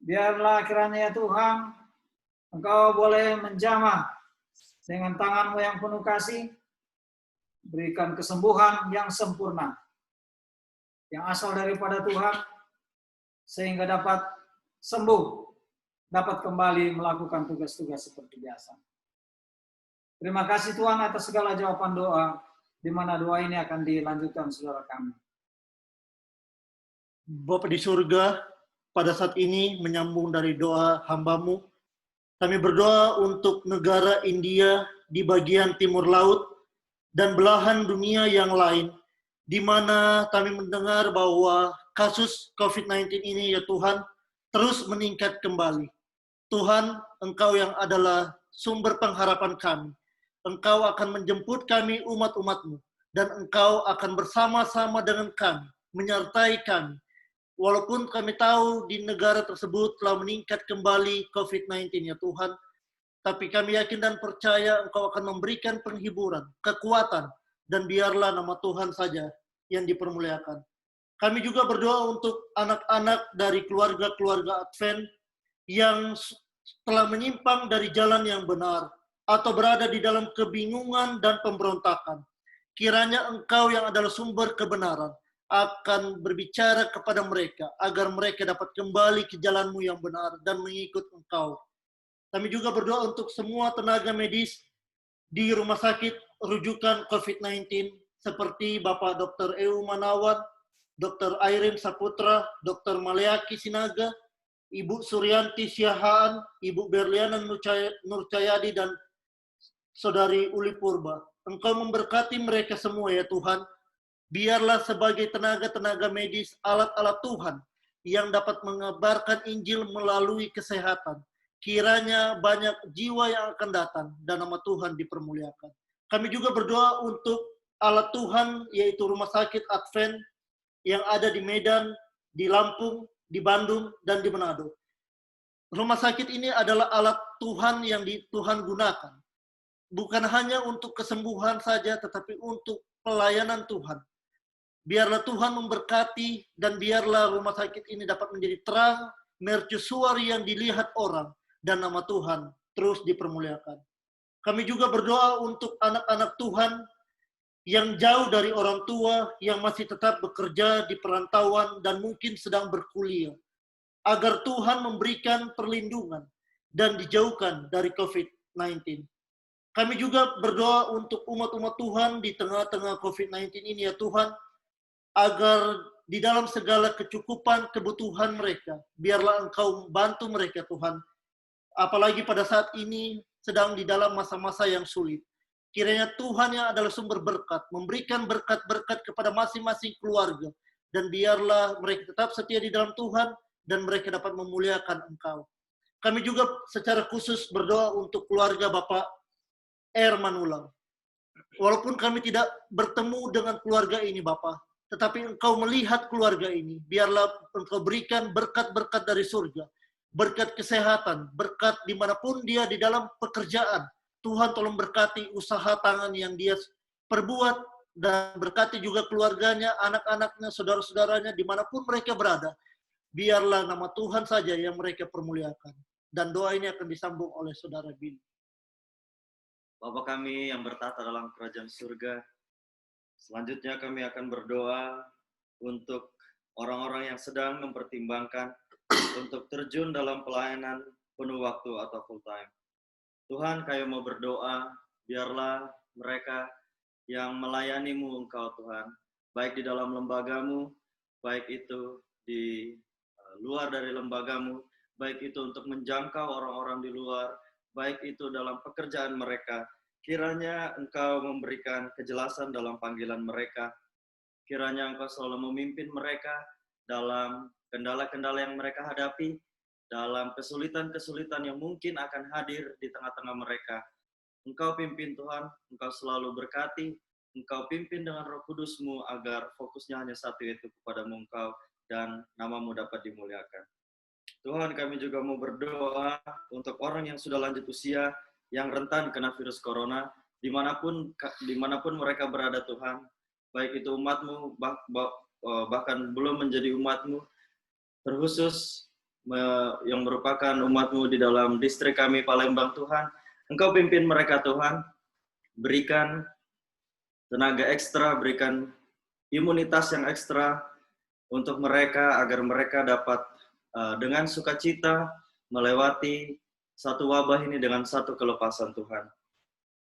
Biarlah kiranya ya Tuhan, Engkau boleh menjamah dengan tangan-Mu yang penuh kasih, berikan kesembuhan yang sempurna, yang asal daripada Tuhan, sehingga dapat sembuh, dapat kembali melakukan tugas-tugas seperti biasa. Terima kasih Tuhan atas segala jawaban doa, di mana doa ini akan dilanjutkan saudara kami. Bapa di surga, pada saat ini menyambung dari doa hamba-Mu, kami berdoa untuk negara India di bagian timur laut dan belahan dunia yang lain, di mana kami mendengar bahwa kasus COVID-19 ini ya Tuhan, terus meningkat kembali. Tuhan, Engkau yang adalah sumber pengharapan kami. Engkau akan menjemput kami umat-umat-Mu, dan Engkau akan bersama-sama dengan kami, menyertai kami. Walaupun kami tahu di negara tersebut telah meningkat kembali COVID-19 ya Tuhan, tapi kami yakin dan percaya Engkau akan memberikan penghiburan, kekuatan, dan biarlah nama Tuhan saja yang dipermuliakan. Kami juga berdoa untuk anak-anak dari keluarga-keluarga Advent yang telah menyimpang dari jalan yang benar, atau berada di dalam kebingungan dan pemberontakan. Kiranya Engkau yang adalah sumber kebenaran akan berbicara kepada mereka, agar mereka dapat kembali ke jalan-Mu yang benar dan mengikut Engkau. Kami juga berdoa untuk semua tenaga medis di rumah sakit rujukan COVID-19, seperti Bapak Dr. Eu Manawan, Dr. Airin Saputra, Dr. Maleaki Sinaga, Ibu Suryanti Siahaan, Ibu Berliana Nurcayadi, dan Saudari Uli Purba. Engkau memberkati mereka semua ya Tuhan. Biarlah sebagai tenaga-tenaga medis, alat-alat Tuhan yang dapat mengabarkan Injil melalui kesehatan. Kiranya banyak jiwa yang akan datang dan nama Tuhan dipermuliakan. Kami juga berdoa untuk alat Tuhan, yaitu Rumah Sakit Advent yang ada di Medan, di Lampung, di Bandung, dan di Manado. Rumah sakit ini adalah alat Tuhan yang Tuhan gunakan. Bukan hanya untuk kesembuhan saja, tetapi untuk pelayanan Tuhan. Biarlah Tuhan memberkati, dan biarlah rumah sakit ini dapat menjadi terang, mercusuar yang dilihat orang, dan nama Tuhan terus dipermuliakan. Kami juga berdoa untuk anak-anak Tuhan yang jauh dari orang tua, yang masih tetap bekerja di perantauan dan mungkin sedang berkuliah, agar Tuhan memberikan perlindungan dan dijauhkan dari COVID-19. Kami juga berdoa untuk umat-umat Tuhan di tengah-tengah COVID-19 ini ya Tuhan, agar di dalam segala kecukupan kebutuhan mereka, biarlah Engkau membantu mereka Tuhan. Apalagi pada saat ini sedang di dalam masa-masa yang sulit. Kiranya Tuhan yang adalah sumber berkat, memberikan berkat-berkat kepada masing-masing keluarga. Dan biarlah mereka tetap setia di dalam Tuhan, dan mereka dapat memuliakan Engkau. Kami juga secara khusus berdoa untuk keluarga Bapak R. Manulang. Walaupun kami tidak bertemu dengan keluarga ini Bapak, tetapi Engkau melihat keluarga ini. Biarlah Engkau berikan berkat-berkat dari surga, berkat kesehatan, berkat dimanapun dia di dalam pekerjaan. Tuhan tolong berkati usaha tangan yang dia perbuat, dan berkati juga keluarganya, anak-anaknya, saudara-saudaranya, dimanapun mereka berada. Biarlah nama Tuhan saja yang mereka permuliakan. Dan doa ini akan disambung oleh Saudara Billy. Bapa kami yang bertata dalam kerajaan surga, selanjutnya kami akan berdoa untuk orang-orang yang sedang mempertimbangkan untuk terjun dalam pelayanan penuh waktu atau full time. Tuhan, kami mau berdoa, biarlah mereka yang melayani-Mu Engkau Tuhan, baik di dalam lembaga-Mu, baik itu di luar dari lembaga-Mu, baik itu untuk menjangkau orang-orang di luar, baik itu dalam pekerjaan mereka. Kiranya Engkau memberikan kejelasan dalam panggilan mereka. Kiranya Engkau selalu memimpin mereka dalam kendala-kendala yang mereka hadapi, dalam kesulitan-kesulitan yang mungkin akan hadir di tengah-tengah mereka. Engkau pimpin Tuhan, Engkau selalu berkati, Engkau pimpin dengan Roh Kudus-Mu agar fokusnya hanya satu, yaitu kepadamu Engkau, dan nama-Mu dapat dimuliakan. Tuhan, kami juga mau berdoa untuk orang yang sudah lanjut usia, yang rentan kena virus corona, dimanapun mereka berada Tuhan, baik itu umat-Mu, bahkan belum menjadi umat-Mu, terkhusus yang merupakan umat-Mu di dalam distrik kami Palembang Tuhan. Engkau pimpin mereka Tuhan, berikan tenaga ekstra, berikan imunitas yang ekstra untuk mereka agar mereka dapat dengan sukacita melewati satu wabah ini dengan satu kelepasan Tuhan.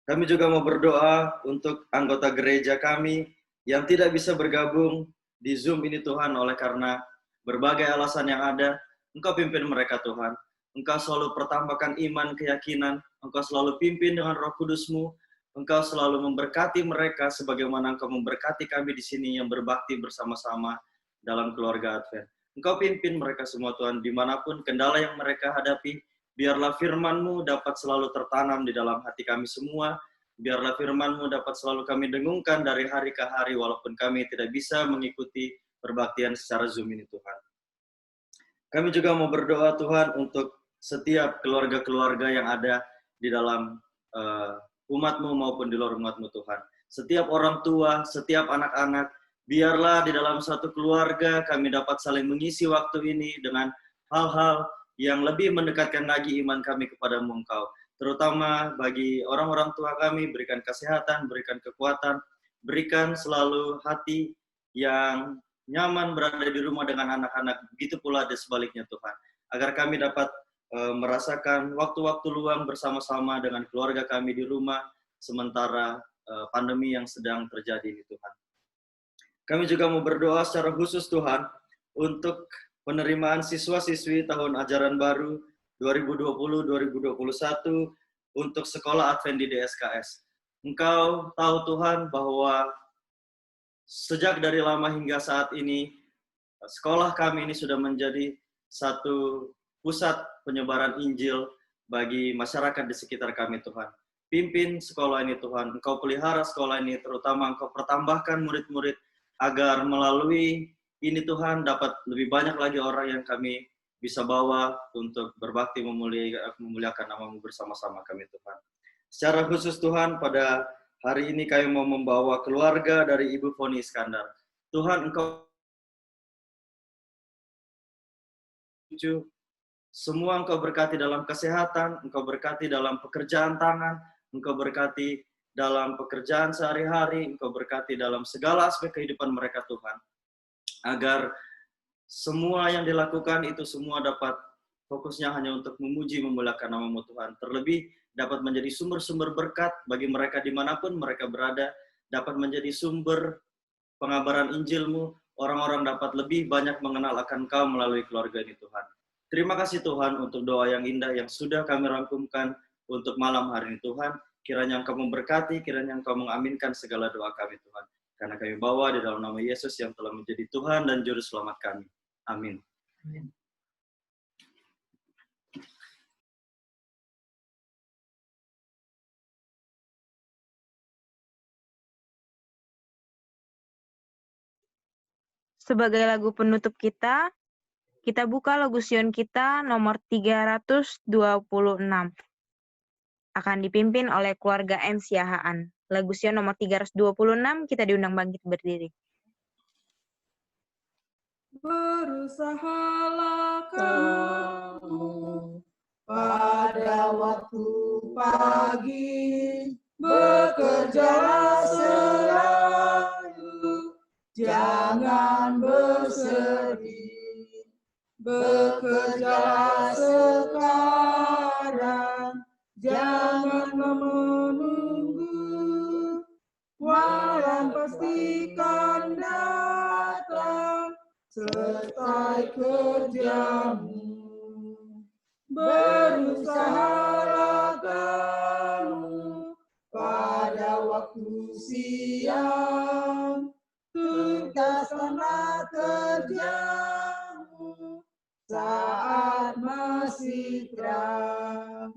Kami juga mau berdoa untuk anggota gereja kami yang tidak bisa bergabung di Zoom ini Tuhan oleh karena berbagai alasan yang ada. Engkau pimpin mereka Tuhan. Engkau selalu pertambahkan iman, keyakinan. Engkau selalu pimpin dengan Roh Kudus-Mu. Engkau selalu memberkati mereka sebagaimana Engkau memberkati kami di sini yang berbakti bersama-sama dalam keluarga Advent. Engkau pimpin mereka semua Tuhan, dimanapun kendala yang mereka hadapi. Biarlah firman-Mu dapat selalu tertanam di dalam hati kami semua. Biarlah firman-Mu dapat selalu kami dengungkan dari hari ke hari walaupun kami tidak bisa mengikuti perbaktian secara Zoom ini Tuhan. Kami juga mau berdoa Tuhan untuk setiap keluarga-keluarga yang ada di dalam umat-Mu maupun di luar umat-Mu Tuhan. Setiap orang tua, setiap anak-anak, biarlah di dalam satu keluarga kami dapat saling mengisi waktu ini dengan hal-hal yang lebih mendekatkan lagi iman kami kepada-Mu Engkau. Terutama bagi orang-orang tua kami, berikan kesehatan, berikan kekuatan, berikan selalu hati yang nyaman berada di rumah dengan anak-anak, begitu pula di sebaliknya Tuhan. Agar kami dapat merasakan waktu-waktu luang bersama-sama dengan keluarga kami di rumah, sementara pandemi yang sedang terjadi ini Tuhan. Kami juga mau berdoa secara khusus Tuhan, untuk penerimaan siswa-siswi tahun ajaran baru 2020-2021 untuk sekolah Advent di DSKS. Engkau tahu Tuhan bahwa sejak dari lama hingga saat ini, sekolah kami ini sudah menjadi satu pusat penyebaran Injil bagi masyarakat di sekitar kami Tuhan. Pimpin sekolah ini Tuhan, Engkau pelihara sekolah ini, terutama Engkau pertambahkan murid-murid, agar melalui ini Tuhan dapat lebih banyak lagi orang yang kami bisa bawa untuk berbakti memuliakan nama-Mu bersama-sama kami Tuhan. Secara khusus Tuhan, pada hari ini kami mau membawa keluarga dari Ibu Foni Iskandar. Tuhan, Engkau semua Engkau berkati dalam kesehatan, Engkau berkati dalam pekerjaan tangan, Engkau berkati dalam pekerjaan sehari-hari, Engkau berkati dalam segala aspek kehidupan mereka Tuhan. Agar semua yang dilakukan itu semua dapat fokusnya hanya untuk memuji, memuliakan nama-Mu Tuhan. Terlebih dapat menjadi sumber-sumber berkat bagi mereka dimanapun mereka berada, dapat menjadi sumber pengabaran Injil-Mu, orang-orang dapat lebih banyak mengenal akan Engkau melalui keluarga ini Tuhan. Terima kasih Tuhan untuk doa yang indah yang sudah kami rangkumkan untuk malam hari ini Tuhan. Kiranya Engkau memberkati, kiranya Engkau mengaminkan segala doa kami Tuhan. Karena kami bawa di dalam nama Yesus yang telah menjadi Tuhan dan Juru Selamat kami. Amin. Amin. Sebagai lagu penutup kita buka lagu Sion kita nomor 326. Akan dipimpin oleh keluarga M. Siahaan. Lagu Sion nomor 326, kita diundang bangkit berdiri. Berusahalah kamu pada waktu pagi, bekerjalah selalu, jangan bersedih. Bekerjalah sekarang, jangan menunggu. Malam pastikan datang, selesai kerjamu. Berusahalah kamu pada waktu siang, tuntaskanlah kerjamu saat masih terang.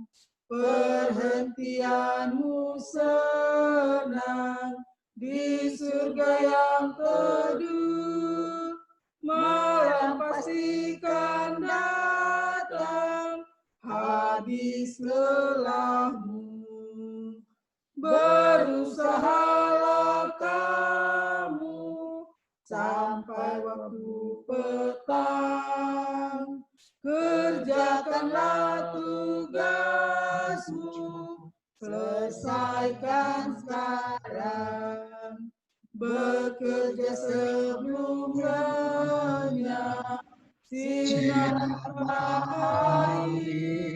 Perhentianmu senang di surga yang teduh. Malam pastikan datang, habis lelahmu. Berusahalah kamu sampai waktu petang. Selesaikanlah tugasmu, selesaikan sekarang, bekerja sebelum lenyap sinar matahari,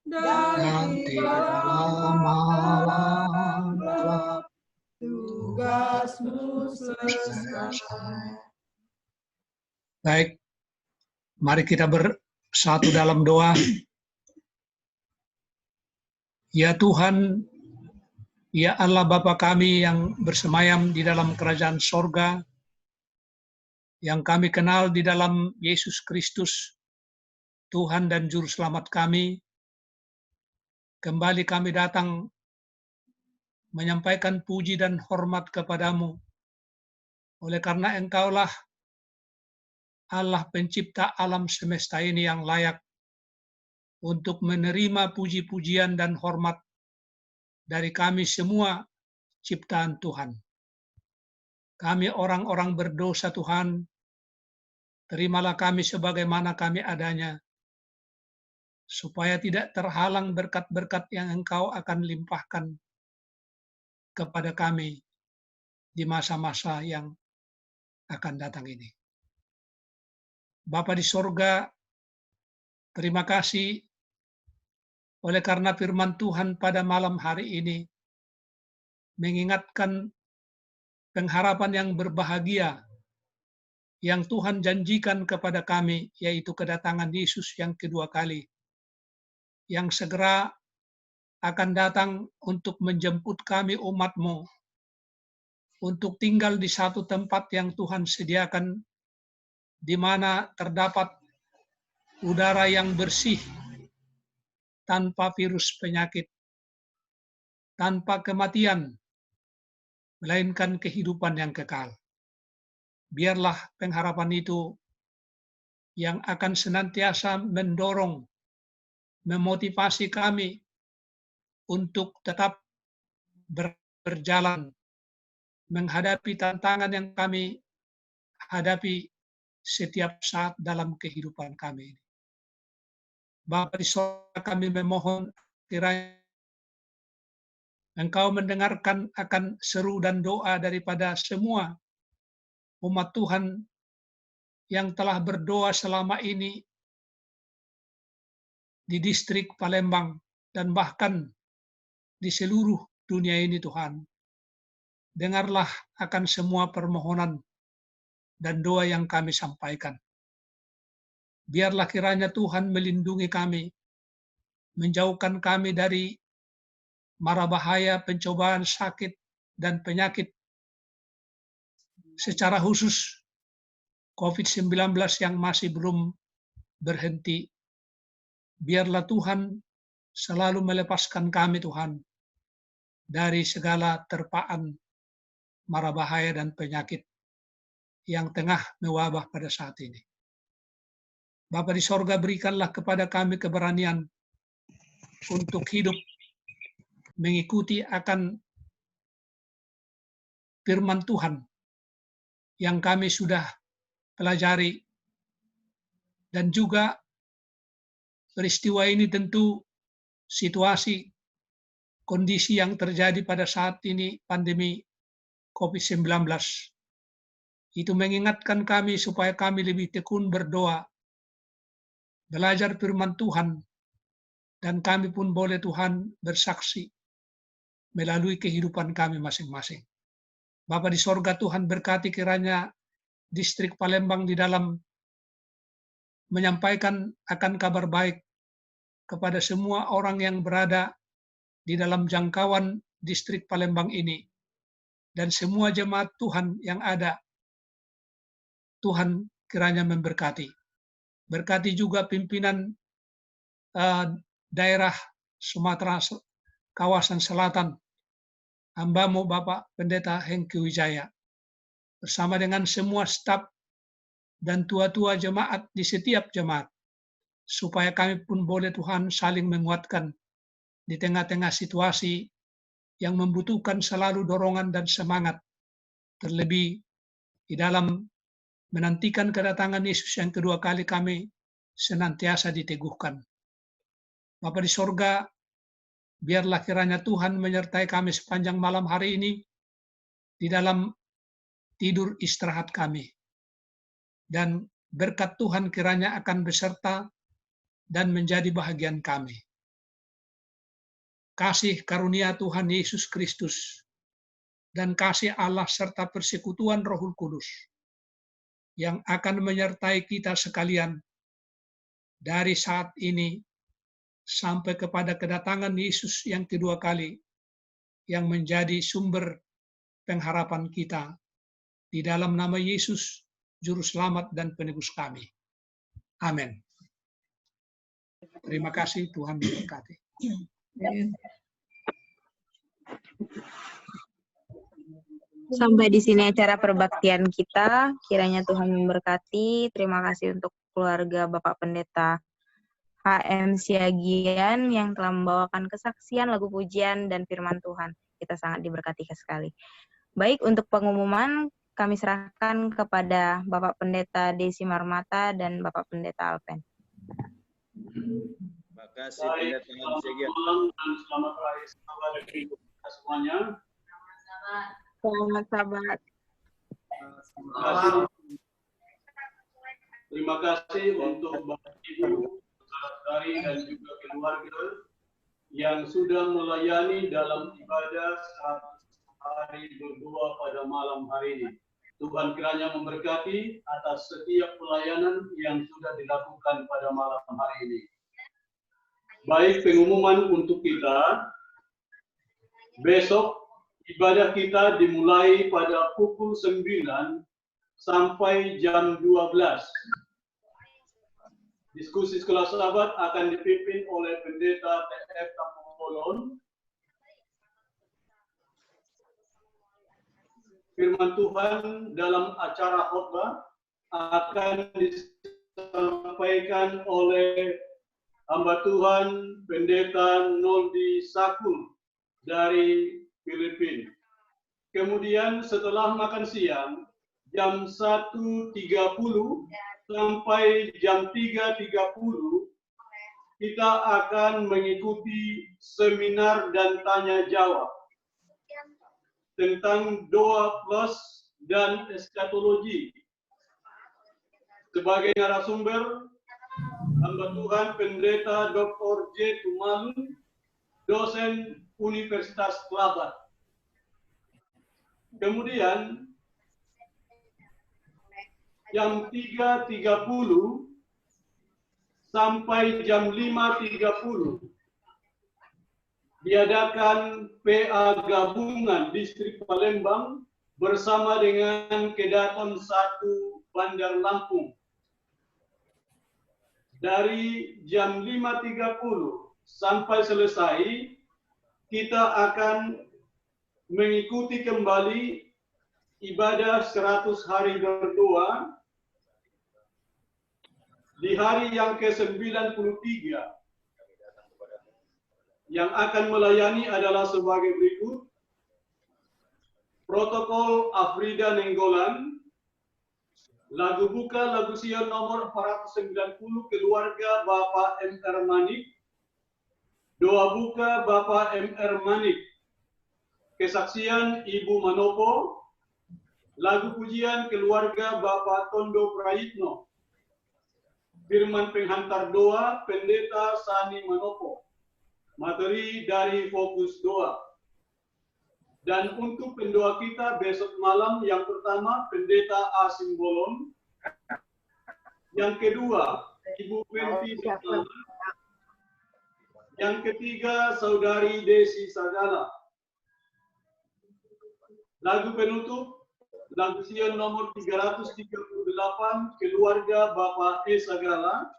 dan tibalah malam gelap, tugasmu selesai. Baik, mari kita bersatu dalam doa. Ya Tuhan, ya Allah Bapa kami yang bersemayam di dalam kerajaan sorga, yang kami kenal di dalam Yesus Kristus, Tuhan dan Juru Selamat kami, kembali kami datang menyampaikan puji dan hormat kepadamu, oleh karena Engkaulah Allah pencipta alam semesta ini yang layak untuk menerima puji-pujian dan hormat dari kami semua ciptaan Tuhan. Kami orang-orang berdosa Tuhan, terimalah kami sebagaimana kami adanya, supaya tidak terhalang berkat-berkat yang Engkau akan limpahkan kepada kami di masa-masa yang akan datang ini. Bapa di sorga, terima kasih oleh karena firman Tuhan pada malam hari ini mengingatkan pengharapan yang berbahagia yang Tuhan janjikan kepada kami, yaitu kedatangan Yesus yang kedua kali, yang segera akan datang untuk menjemput kami umat-Mu, untuk tinggal di satu tempat yang Tuhan sediakan, di mana terdapat udara yang bersih, tanpa virus penyakit, tanpa kematian, melainkan kehidupan yang kekal. Biarlah pengharapan itu yang akan senantiasa mendorong, memotivasi kami untuk tetap berjalan menghadapi tantangan yang kami hadapi setiap saat dalam kehidupan kami. Bapa di sorga, kami memohon kiranya Engkau mendengarkan akan seru dan doa daripada semua umat Tuhan yang telah berdoa selama ini di distrik Palembang dan bahkan di seluruh dunia ini Tuhan. Dengarlah akan semua permohonan dan doa yang kami sampaikan. Biarlah kiranya Tuhan melindungi kami, menjauhkan kami dari mara bahaya, pencobaan, sakit, dan penyakit. Secara khusus COVID-19 yang masih belum berhenti. Biarlah Tuhan selalu melepaskan kami Tuhan dari segala terpaan mara bahaya dan penyakit yang tengah mewabah pada saat ini. Bapa di sorga, berikanlah kepada kami keberanian untuk hidup mengikuti akan firman Tuhan yang kami sudah pelajari, dan juga peristiwa ini tentu situasi kondisi yang terjadi pada saat ini pandemi COVID-19 itu mengingatkan kami supaya kami lebih tekun berdoa, belajar firman Tuhan, dan kami pun boleh Tuhan bersaksi melalui kehidupan kami masing-masing. Bapa di sorga, Tuhan berkati kiranya distrik Palembang di dalam menyampaikan akan kabar baik kepada semua orang yang berada di dalam jangkauan distrik Palembang ini, dan semua jemaat Tuhan yang ada. Tuhan kiranya memberkati. Berkati juga pimpinan daerah Sumatera kawasan selatan, hamba-Mu Bapak Pendeta Hengki Wijaya, bersama dengan semua staf dan tua-tua jemaat di setiap jemaat, supaya kami pun boleh Tuhan saling menguatkan di tengah-tengah situasi yang membutuhkan selalu dorongan dan semangat, terlebih di dalam menantikan kedatangan Yesus yang kedua kali, kami senantiasa diteguhkan Bapa di sorga, biarlah kiranya Tuhan menyertai kami sepanjang malam hari ini di dalam tidur istirahat kami. Dan berkat Tuhan kiranya akan beserta dan menjadi bahagian kami. Kasih karunia Tuhan Yesus Kristus dan kasih Allah serta persekutuan Roh Kudus yang akan menyertai kita sekalian dari saat ini sampai kepada kedatangan Yesus yang kedua kali, yang menjadi sumber pengharapan kita di dalam nama Yesus, Juru Selamat dan Penebus kami. Amin. Terima kasih, Tuhan memberkati. Sampai di sini acara perbaktian kita. Kiranya Tuhan memberkati. Terima kasih untuk keluarga Bapak Pendeta HM Siagian yang telah membawakan kesaksian, lagu pujian, dan firman Tuhan. Kita sangat diberkati sekali. Baik, untuk pengumuman kami serahkan kepada Bapak Pendeta Desi Marmata dan Bapak Pendeta Alpen. Terima kasih Pendeta HM Siagian. Selamat hari sahabat semuanya. Selamat sahabat. Terima kasih untuk Bapak Ibu, saudari dan juga keluarga yang sudah melayani dalam ibadah 100 hari berdoa pada malam hari ini. Tuhan kiranya memberkati atas setiap pelayanan yang sudah dilakukan pada malam hari ini. Baik, pengumuman untuk kita. Besok ibadah kita dimulai pada pukul 9 sampai jam 12. Diskusi sekolah sahabat akan dipimpin oleh Pendeta TF Tampolon. Firman Tuhan dalam acara khotbah akan disampaikan oleh hamba Tuhan Pendeta Noldi Sakul dari Filipina. Kemudian setelah makan siang, jam 1.30 sampai jam 3.30, kita akan mengikuti seminar dan tanya jawab tentang doa plus dan eskatologi. Sebagai narasumber, hamba Tuhan Pendeta Dr. J. Tumalun, dosen Universitas Kelabat. Kemudian jam 3.30 sampai jam 5.30 diadakan PA Gabungan Distrik Palembang bersama dengan Kedaton 1 Bandar Lampung. Dari jam 5.30 sampai selesai, kita akan mengikuti kembali ibadah 100 hari berdoa di hari yang ke-93. Yang akan melayani adalah sebagai berikut. Protokol Afrida Nenggolan, lagu buka lagu Sion nomor 490 keluarga Bapak M.R. Manik, doa buka Bapak M.R. Manik, kesaksian Ibu Manopo, lagu pujian keluarga Bapak Tondo Prayitno, firman penghantar doa Pendeta Sani Manopo, materi dari fokus doa. Dan untuk pendoa kita besok malam, yang pertama Pendeta Asim Bolon, yang kedua Ibu Penti Sagala, yang ketiga Saudari Desi Sagala. Lagu penutup, lagu Sion nomor 338 keluarga Bapak E. Sagala,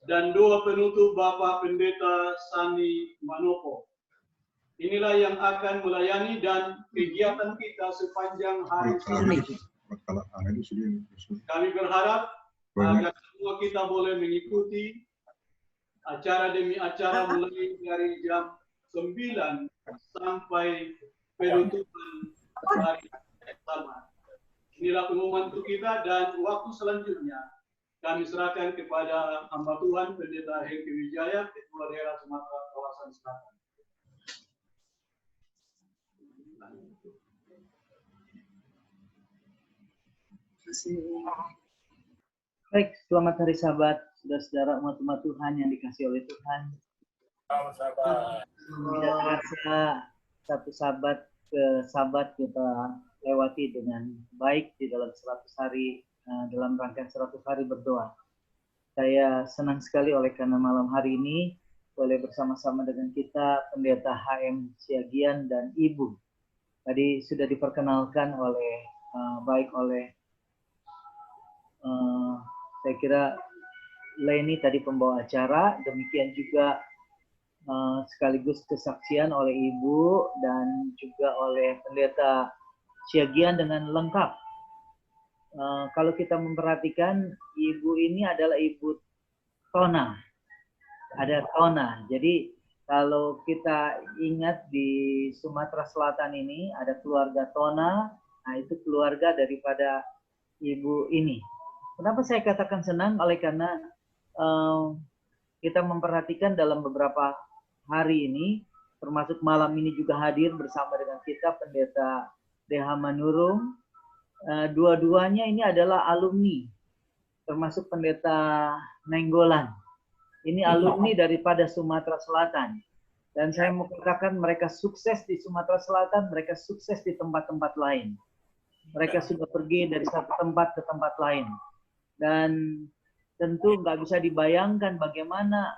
dan doa penutup Bapak Pendeta Sani Manopo. Inilah yang akan melayani dan kegiatan kita sepanjang hari ini. Kami berharap agar semua kita boleh mengikuti acara demi acara mulai dari jam 9 sampai penutupan hari pertama. Inilah pengumuman untuk kita, dan waktu selanjutnya kami serahkan kepada hamba Tuhan Pendeta Hengki Wijaya, Ketua Daerah Sumatera Kawasan Selatan. Baik, selamat hari Sabat, saudara-saudara umat-umat Tuhan yang dikasihi oleh Tuhan. Tidak terasa satu Sabat ke Sabat kita lewati dengan baik di dalam 100 hari, dalam rangkaian 100 hari berdoa. Saya senang sekali oleh karena malam hari ini boleh bersama-sama dengan kita Pendeta HM Siagian dan Ibu. Tadi sudah diperkenalkan oleh saya kira Leni tadi pembawa acara, demikian juga sekaligus kesaksian oleh Ibu dan juga oleh Pendeta Siagian dengan lengkap. Kalau kita memperhatikan, Ibu ini adalah Ibu Tona, ada Tona. Jadi kalau kita ingat di Sumatera Selatan ini ada keluarga Tona, nah itu keluarga daripada Ibu ini. Kenapa saya katakan senang? Oleh karena kita memperhatikan dalam beberapa hari ini, termasuk malam ini juga hadir bersama dengan kita Pendeta DH Manurung. Dua-duanya ini adalah alumni, termasuk Pendeta Nenggolan. Ini alumni daripada Sumatera Selatan. Dan saya mau katakan mereka sukses di Sumatera Selatan, mereka sukses di tempat-tempat lain. Mereka sudah pergi dari satu tempat ke tempat lain. Dan tentu nggak bisa dibayangkan bagaimana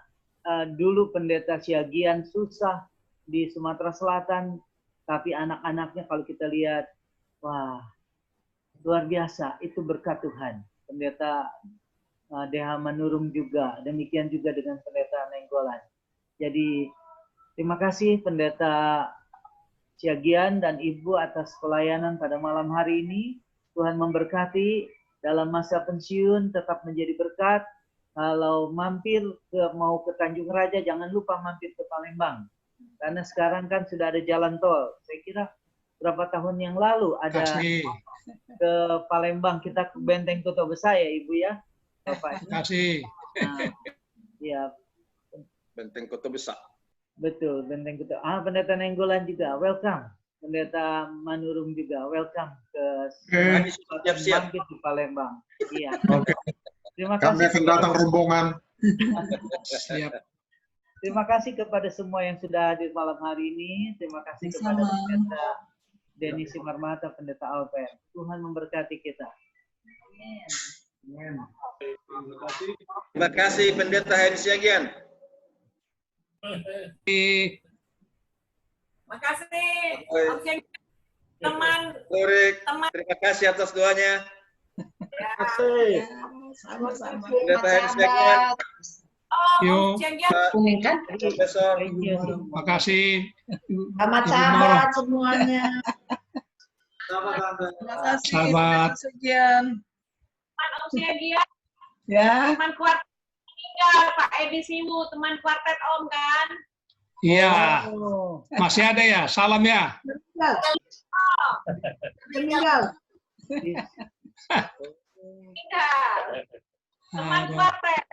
dulu Pendeta Siagian susah di Sumatera Selatan, tapi anak-anaknya kalau kita lihat, wah, luar biasa, itu berkat Tuhan. Pendeta DH Manurung juga, demikian juga dengan Pendeta Nenggolan. Jadi terima kasih Pendeta Siagian dan Ibu atas pelayanan pada malam hari ini. Tuhan memberkati. Dalam masa pensiun tetap menjadi berkat. Kalau mau ke Tanjung Raja, jangan lupa mampir ke Palembang. Karena sekarang kan sudah ada jalan tol. Saya kira berapa tahun yang lalu ada ke Palembang, kita ke Benteng Kota Besar ya Ibu ya. Bapak. Terima kasih. Nah, ya. Benteng Kota Besar. Betul, Benteng Kota. Pendeta Nenggolan juga, welcome. Pendeta Manurung juga, welcome ke siap-siap di Palembang. Iya. Oke. Terima kasih. Kami akan datang rombongan. Siap. Terima kasih kepada semua yang sudah hadir malam hari ini. Terima kasih kepada Pendeta Denny Simarmata, Pendeta Albert. Tuhan memberkati kita. Amin. Terima kasih Pendeta HM Siagian. Makasih. Teman. Terima kasih atas doanya. Sama-sama. Pendeta HM Siagian. Yuk. Profesor. Terima kasih. Selamat sahabat semuanya. Sahabat. Sekian. Om Siagian. Ya. Teman kuartet tinggal Pak Edi Siwu, teman kuartet Om kan? Iya. Masih ada ya? Salam ya. Meninggal. Teman kuartet.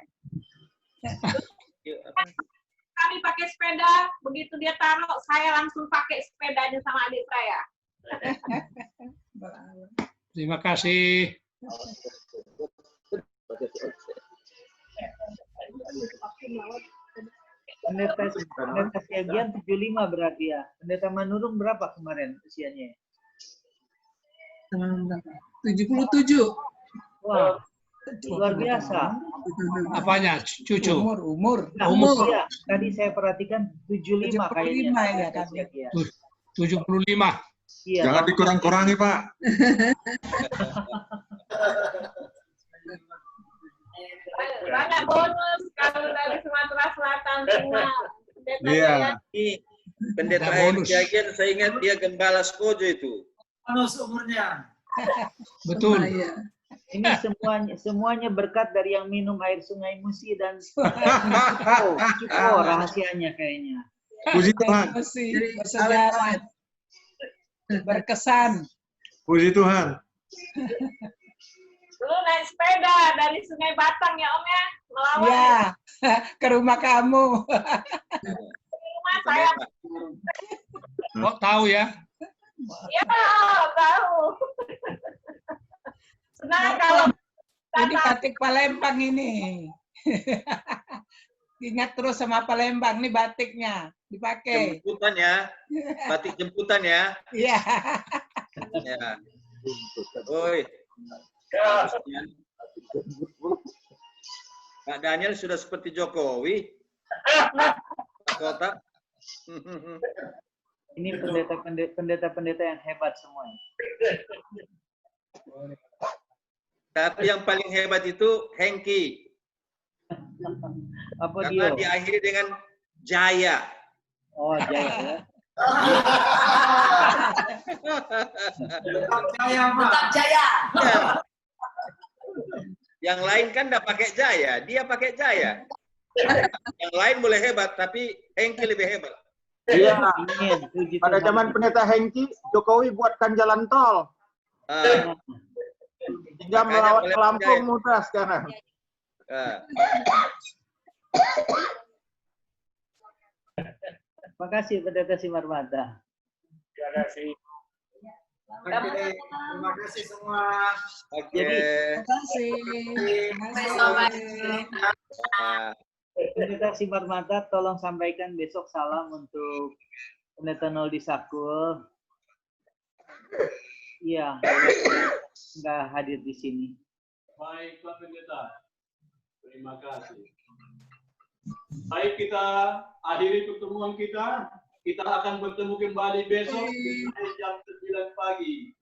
Kami pakai sepeda, begitu dia taruh, saya langsung pakai sepedanya sama adik saya. Terima kasih. Pendeta Siagian 75 berarti ya. Pendeta Manurung berapa kemarin usianya? 77. Wah, luar biasa. Apanya? Cucu? Umur. Nah, ya, tadi saya perhatikan 75 kayaknya. 75. Iya. Jangan dikurang-kurangi, Pak. Banyak bonus kalau dari Sumatera Selatan semua. Iya. Pendeta HM Siagian, saya ingat dia gembala Skojo itu. Bonus umurnya. Betul. Ini semuanya berkat dari yang minum air Sungai Musi dan rahasianya kayaknya. Puji Tuhan. Bersejarah. Berkesan. Puji Tuhan. Lu naik sepeda dari Sungai Batang ya Om ya, melawan Iya, ke rumah kamu. rumah saya. Oh, tahu ya? Ya, tahu. Senang kalau Ini batik Palembang ini. Ingat terus sama Palembang, nih batiknya dipakai. Jemputan ya, batik jemputan ya. Iya. Ya. Oi. Pak Daniel sudah seperti Jokowi. Kota. Ini pendeta-pendeta yang hebat semuanya. Tapi yang paling hebat itu Hengki. Apa Karena dia? diakhiri dengan Jaya. Oh, Jaya ya. Tetap jaya. Ya. Yang lain kan nggak pakai Jaya, dia pakai Jaya. Yang lain boleh hebat, tapi Hengki lebih hebat. Iya. Pada zaman pendeta Hengki, Jokowi buatkan jalan tol. Hingga melawat ke Lampung mudah sekarang. Makasih pendeta Simarmata. Terima kasih. Terima kasih semua. Oke. Terima kasih. Pendeta Simarmata, tolong sampaikan besok salam untuk pendeta Noldi Sakul. Iya, nggak hadir di sini. Baik, Pak Pendeta. Terima kasih. Baik, kita akhiri pertemuan kita. Kita akan bertemu kembali besok jam 9 pagi.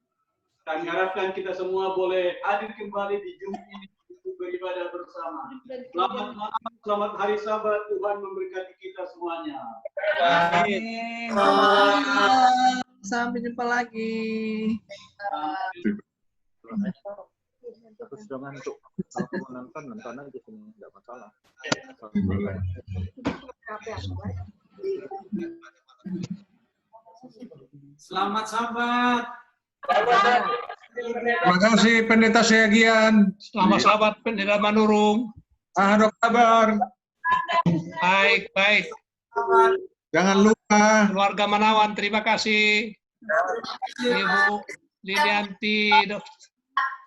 Kami harapkan kita semua boleh hadir kembali di Jumat ini untuk beribadah bersama. Selamat malam, selamat hari Sabat. Tuhan memberkati kita semuanya. Amin. Sampai jumpa lagi. Aku sudah ngantuk. Kalau mau nonton, nonton aja sini, nggak masalah. Selamat Sabat. Terima kasih Pendeta Siagian. Selamat sahabat Pendeta Manurung. Apa kabar? Baik, baik. Jangan lupa. Keluarga Manawan, terima kasih. Ibu Lilianti,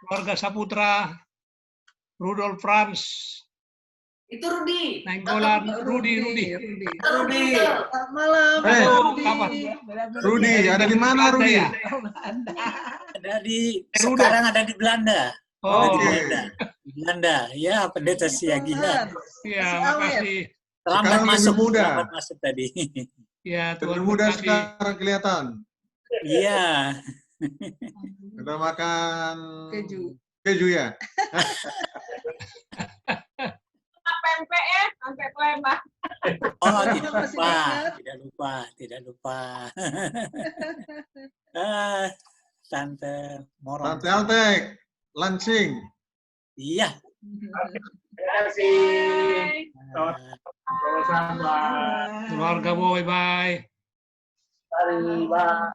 keluarga Saputra, Rudolf Franz. Itu Rudi. Nainggolan, Rudi. Selamat malam. Halo, kapan? Rudi, ada di mana Rudi? Ada di sekarang ada di Belanda. Oh, Di Belanda. Ya, Pendeta Siagian. Iya, makasih. Selamat Sekarang masuk, lebih muda. selamat masuk tadi. Ya, Lebih Tuhan muda berkati. sekarang kelihatan. Iya. Kita makan Keju ya. pempek ya, sampai Palembang. Oh, tidak lupa. Tante Morong. Tante Altek, Lansing. Iya. Terima kasih. Sama-sama. Keluarga boy, bye. Mari, bye.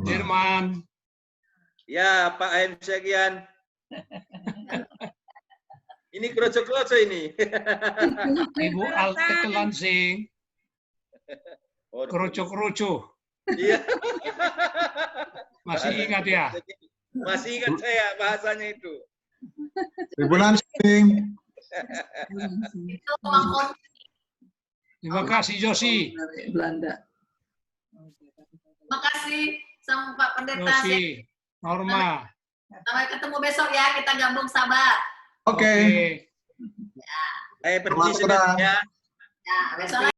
Jerman. Ya, Pak AM Siagian. Ini kroco-kroco ini. Ibu Altek Lansing. Kerucu-kerucu. Iya. Masih ingat ya? Masih ingat saya bahasanya itu. Ibu Lansing. Terima kasih Josi. Belanda. Makasih sama Pak Pendeta. Josi, Norma. Sampai ketemu besok ya, kita gabung sahabat. Oke. Pergi sudah ya. Ya, besok